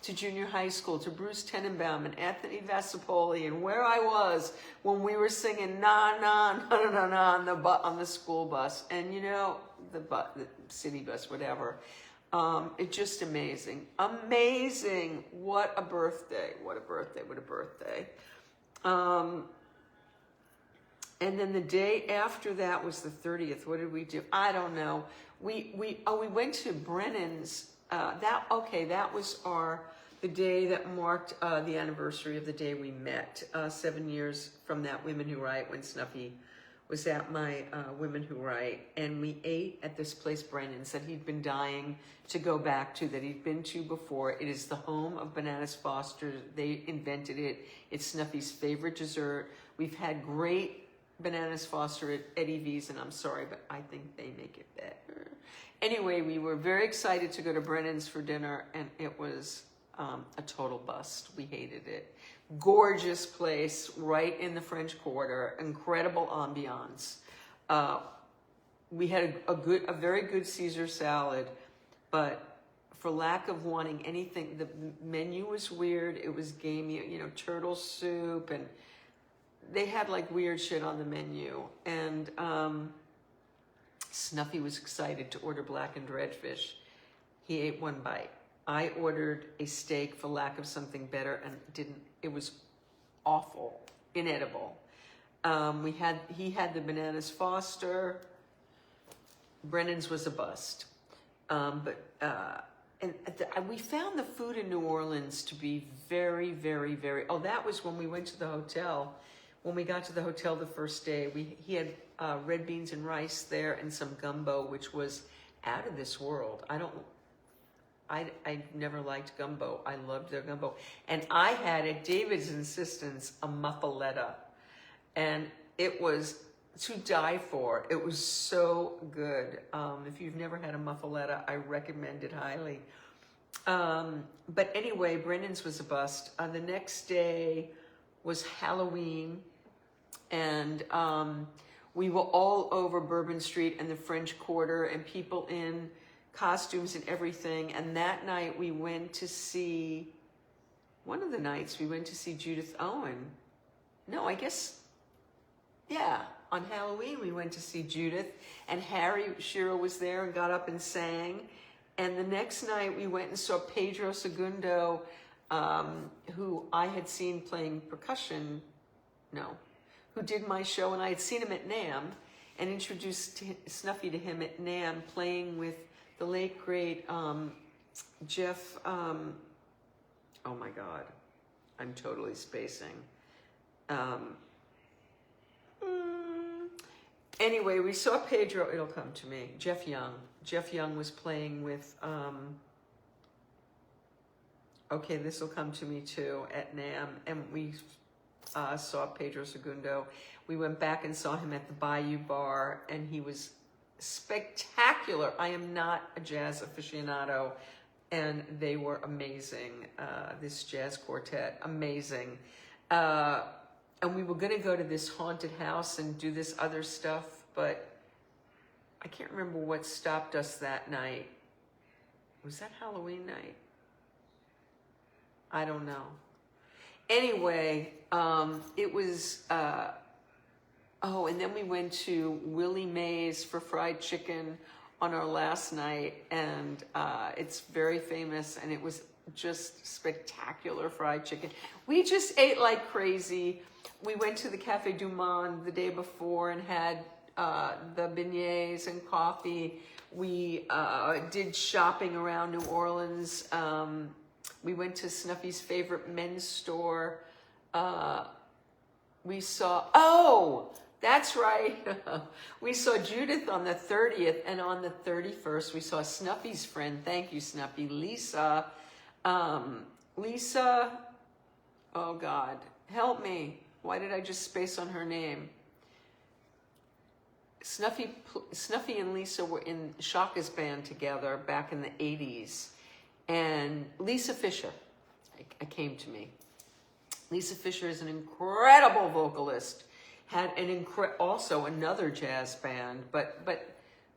to junior high school, to Bruce Tenenbaum and Anthony Vasapoli, and where I was when we were singing na na na na na on the school bus, and you know, the city bus, whatever. It's just amazing, amazing. What a birthday! What a birthday! What a birthday! And then the day after that was the 30th. What did we do? I don't know. We went to Brennan's. That was the day that marked the anniversary of the day we met. 7 years from that Women Who Write, when Snuffy was at my Women Who Write, and we ate at this place Brennan's that he'd been dying to go back to, that he'd been to before. It is the home of Bananas Foster. They invented it. It's Snuffy's favorite dessert. We've had great Bananas Foster at Eddie V's, and I'm sorry, but I think they make it better. Anyway, we were very excited to go to Brennan's for dinner, and it was a total bust. We hated it. Gorgeous place, right in the French Quarter. Incredible ambiance. We had a very good Caesar salad, but for lack of wanting anything, the menu was weird. It was gamey, you know, turtle soup, and they had like weird shit on the menu. And Snuffy was excited to order blackened redfish. He ate one bite. I ordered a steak for lack of something better, and it was awful, inedible. He had the Bananas Foster. Brennan's was a bust. We found the food in New Orleans to be very, very, very, that was when we went to the hotel. When we got to the hotel the first day, he had red beans and rice there, and some gumbo, which was out of this world. I never liked gumbo. I loved their gumbo. And I had, at David's insistence, a muffaletta. And it was to die for. It was so good. If you've never had a muffaletta, I recommend it highly. But anyway, Brennan's was a bust. The next day was Halloween. And we were all over Bourbon Street and the French Quarter, and people in costumes and everything. And that night we went to see, one of the nights we went to see Judith Owen. No, I guess, yeah, on Halloween we went to see Judith, and Harry Shearer was there and got up and sang. And the next night we went and saw Pedro Segundo, who I had seen playing percussion, who did my show, and I had seen him at NAMM and introduced Snuffy to him at NAMM, playing with the late, great Jeff, oh my God, I'm totally spacing. Anyway, we saw Pedro, it'll come to me, Jeff Young. Jeff Young was playing with, okay, this will come to me too, at NAMM, and we saw Pedro Segundo. We went back and saw him at the Bayou Bar, and he was spectacular. I am not a jazz aficionado, and they were amazing. This jazz quartet, amazing. And we were going to go to this haunted house and do this other stuff, but I can't remember what stopped us that night. Was that Halloween night? I don't know. Anyway, it was, oh, and then we went to Willie Mae's for fried chicken on our last night, and it's very famous, and it was just spectacular fried chicken. We just ate like crazy. We went to the Cafe Du Monde the day before and had the beignets and coffee. We did shopping around New Orleans. We went to Snuffy's favorite men's store. We saw, oh, that's right. We saw Judith on the 30th, and on the 31st, we saw Snuffy's friend. Thank you, Snuffy. Lisa, oh God, help me. Why did I just space on her name? Snuffy and Lisa were in Shaka's band together back in the 80s. And Lisa Fischer, I came to me. Lisa Fischer is an incredible vocalist. Had an also another jazz band, but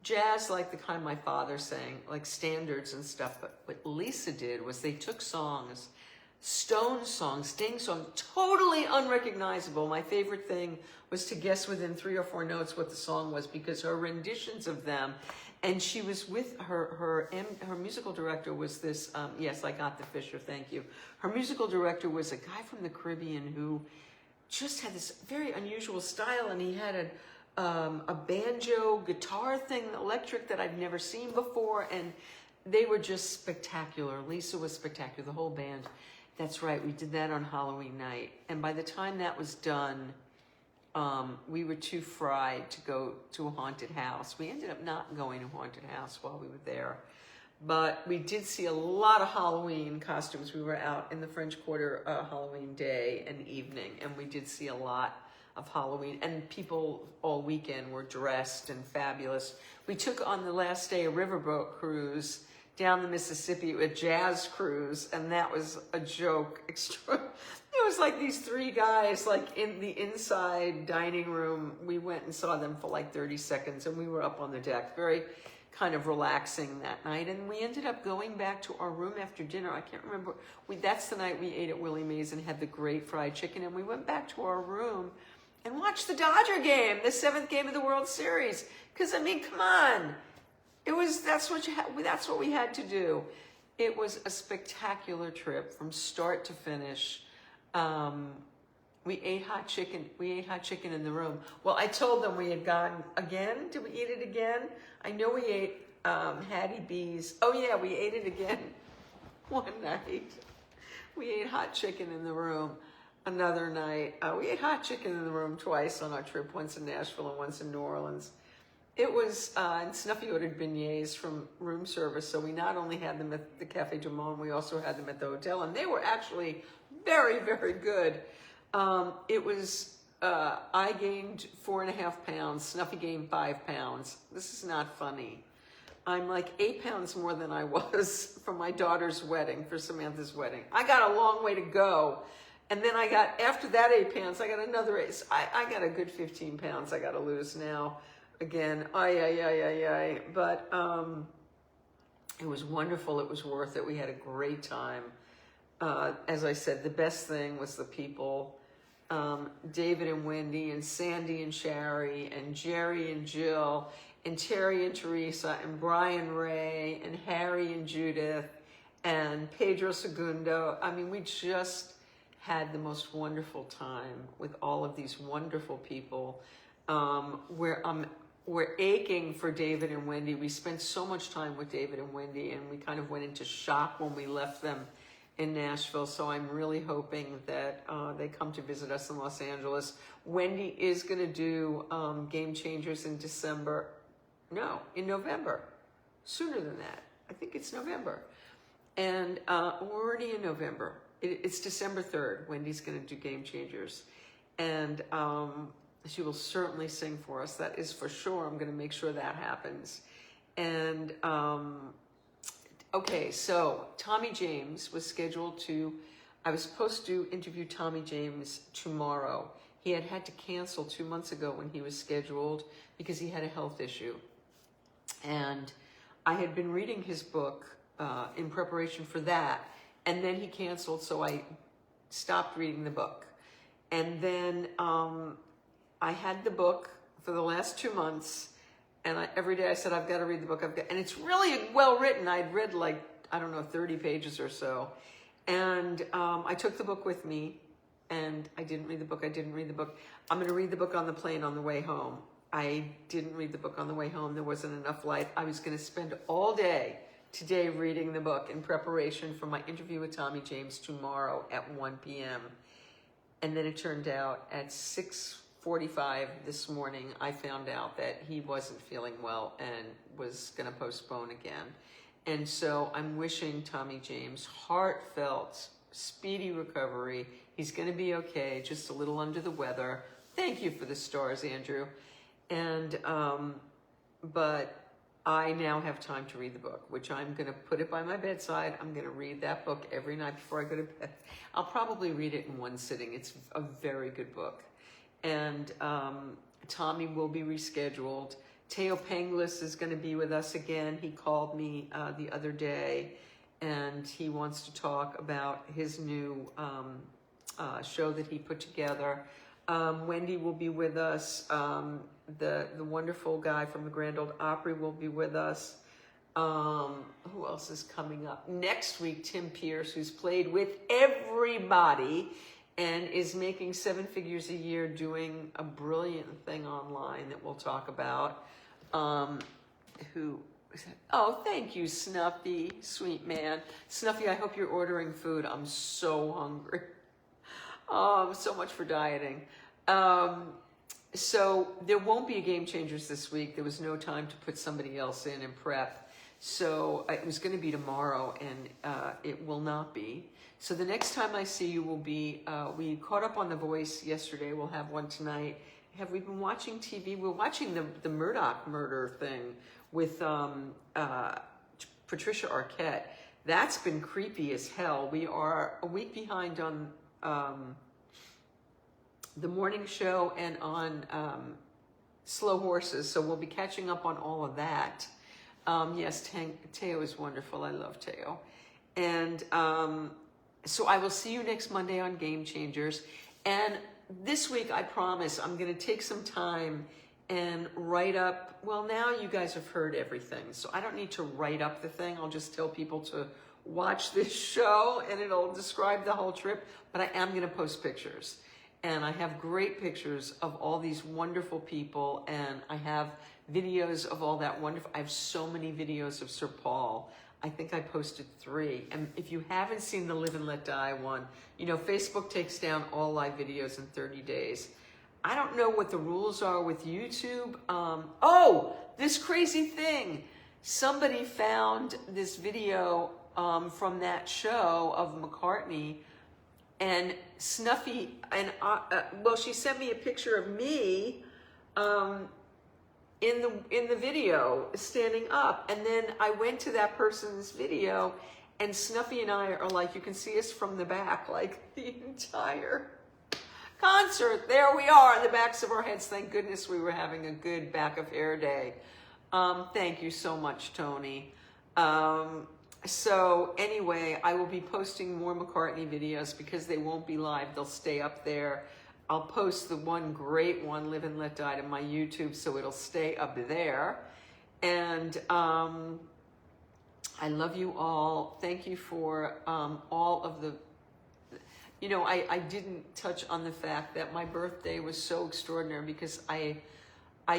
jazz like the kind my father sang, like standards and stuff. But what Lisa did was they took songs, Stone songs, Sting songs, totally unrecognizable. My favorite thing was to guess within 3 or 4 notes what the song was, because her renditions of them, and she was with her musical director was this, yes, I got the Fisher, thank you. Her musical director was a guy from the Caribbean who just had this very unusual style, and he had a banjo guitar thing, electric, that I've never seen before, and they were just spectacular. Lisa was spectacular, the whole band. That's right, we did that on Halloween night. And by the time that was done, we were too fried to go to a haunted house. We ended up not going to a haunted house while we were there. But we did see a lot of Halloween costumes. We were out in the French Quarter Halloween day and evening, and we did see a lot of Halloween. And people all weekend were dressed and fabulous. We took on the last day a riverboat cruise down the Mississippi, a jazz cruise, and that was a joke. It was like these 3 guys, like in the inside dining room. We went and saw them for like 30 seconds, and we were up on the deck, very kind of relaxing that night. And we ended up going back to our room after dinner. I can't remember. That's the night we ate at Willie Mae's and had the great fried chicken. And we went back to our room and watched the Dodger game, the 7th game of the World Series. Because, I mean, come on. That's what we had to do. It was a spectacular trip from start to finish. We ate hot chicken. We ate hot chicken in the room. Well, I told them we had gone again. Did we eat it again? I know we ate Hattie B's. Oh yeah, we ate it again one night. We ate hot chicken in the room another night. We ate hot chicken in the room twice on our trip, once in Nashville and once in New Orleans. It was, and Snuffy ordered beignets from room service, so we not only had them at the Cafe Du Monde, we also had them at the hotel, and they were actually very, very good. It was, I gained 4.5 pounds, Snuffy gained 5 pounds. This is not funny. I'm like 8 pounds more than I was for my daughter's wedding, for Samantha's wedding. I got a long way to go. And then after that 8 pounds, I got another 8. I got a good 15 pounds I got to lose now. Again, but it was wonderful. It was worth it. We had a great time. As I said, the best thing was the people. David and Wendy and Sandy and Shari and Jerry and Jill and Terry and Teresa and Brian Ray and Harry and Judith and Pedro Segundo. I mean, we just had the most wonderful time with all of these wonderful people. We're aching for David and Wendy. We spent so much time with David and Wendy, and we kind of went into shock when we left them in Nashville. So I'm really hoping that they come to visit us in Los Angeles. Wendy is going to do Game Changers in November. Sooner than that. I think it's November. And we're already in November. It's December 3rd. Wendy's going to do Game Changers. And she will certainly sing for us. That is for sure. I'm going to make sure that happens. And, okay, so Tommy James was scheduled I was supposed to interview Tommy James tomorrow. He had to cancel 2 months ago when he was scheduled because he had a health issue. And I had been reading his book, in preparation for that. And then he canceled, so I stopped reading the book. And then I had the book for the last 2 months, and every day I said, I've got to read the book. And it's really well written. I'd read 30 pages or so. And I took the book with me, and I didn't read the book. I'm going to read the book on the plane on the way home. I didn't read the book on the way home. There wasn't enough light. I was going to spend all day today reading the book in preparation for my interview with Tommy James tomorrow at 1 p.m. And then it turned out at 6:45 this morning, I found out that he wasn't feeling well and was going to postpone again. And so I'm wishing Tommy James heartfelt, speedy recovery. He's going to be okay, just a little under the weather. Thank you for the stars, Andrew. And, but I now have time to read the book, which I'm going to put it by my bedside. I'm going to read that book every night before I go to bed. I'll probably read it in one sitting. It's a very good book. And Tommy will be rescheduled. Teo Penglis is going to be with us again. He called me the other day, and he wants to talk about his new show that he put together. Wendy will be with us. The wonderful guy from the Grand Ole Opry will be with us. Who else is coming up? Next week, Tim Pierce, who's played with everybody and is making 7 figures a year doing a brilliant thing online that we'll talk about. Who is that? Oh, thank you, Snuffy, sweet man. Snuffy, I hope you're ordering food. I'm so hungry. Oh, so much for dieting. So there won't be a Game Changers this week. There was no time to put somebody else in and prep. So it was going to be tomorrow, and it will not be. So the next time I see you will be, we caught up on The Voice yesterday. We'll have one tonight. Have we been watching TV? We're watching the Murdoch murder thing with Patricia Arquette. That's been creepy as hell. We are a week behind on the morning show and on Slow Horses, so we'll be catching up on all of that. Yes, Teo is wonderful. I love Teo. And so I will see you next Monday on Game Changers. And this week, I promise, I'm going to take some time and write up. Well, now you guys have heard everything, so I don't need to write up the thing. I'll just tell people to watch this show, and it'll describe the whole trip. But I am going to post pictures. And I have great pictures of all these wonderful people, and I have videos of all that wonderful. I have so many videos of Sir Paul. I think I posted 3. And if you haven't seen the Live and Let Die one, you know, Facebook takes down all live videos in 30 days. I don't know what the rules are with YouTube. Oh, this crazy thing. Somebody found this video from that show of McCartney, and Snuffy, and well, she sent me a picture of me in the video standing up, and then I went to that person's video, and Snuffy and I are like, you can see us from the back, like the entire concert. There we are on the backs of our heads. Thank goodness we were having a good back of hair day. Thank you so much, Tony. So anyway, I will be posting more McCartney videos because they won't be live. They'll stay up there. I'll post the one great one, Live and Let Die, to my YouTube, so it'll stay up there. And I love you all. Thank you for all of the, you know, I didn't touch on the fact that my birthday was so extraordinary because I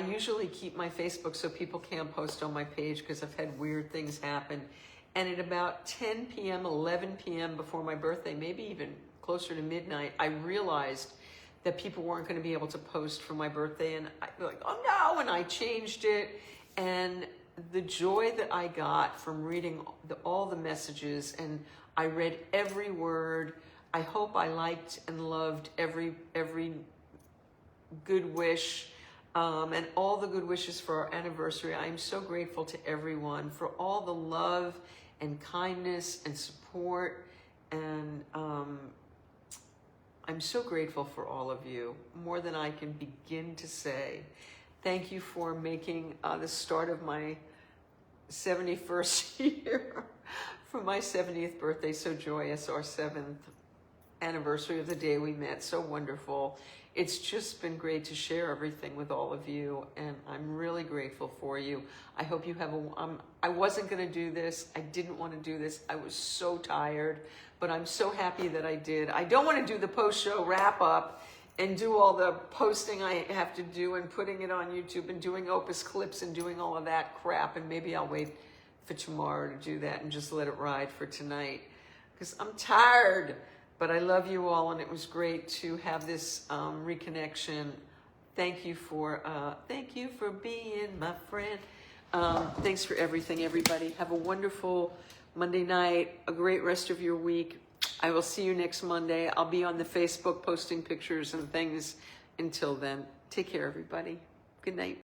usually keep my Facebook so people can't post on my page because I've had weird things happen. And at about 10 p.m., 11 p.m. before my birthday, maybe even closer to midnight, I realized that people weren't going to be able to post for my birthday. And I was like, oh no, and I changed it. And the joy that I got from reading all the messages, and I read every word. I hope I liked and loved every good wish, and all the good wishes for our anniversary. I am so grateful to everyone for all the love and kindness and support, and I'm so grateful for all of you, more than I can begin to say. Thank you for making the start of my 71st year for my 70th birthday. So joyous, our 7th anniversary of the day we met. So wonderful. It's just been great to share everything with all of you, and I'm really grateful for you. I hope you have I wasn't going to do this. I didn't want to do this. I was so tired, but I'm so happy that I did. I don't want to do the post-show wrap-up and do all the posting I have to do and putting it on YouTube and doing Opus clips and doing all of that crap, and maybe I'll wait for tomorrow to do that and just let it ride for tonight, because I'm tired. But I love you all, and it was great to have this reconnection. Thank you for being my friend. Thanks for everything, everybody. Have a wonderful Monday night, a great rest of your week. I will see you next Monday. I'll be on the Facebook posting pictures and things. Until then, take care, everybody. Good night.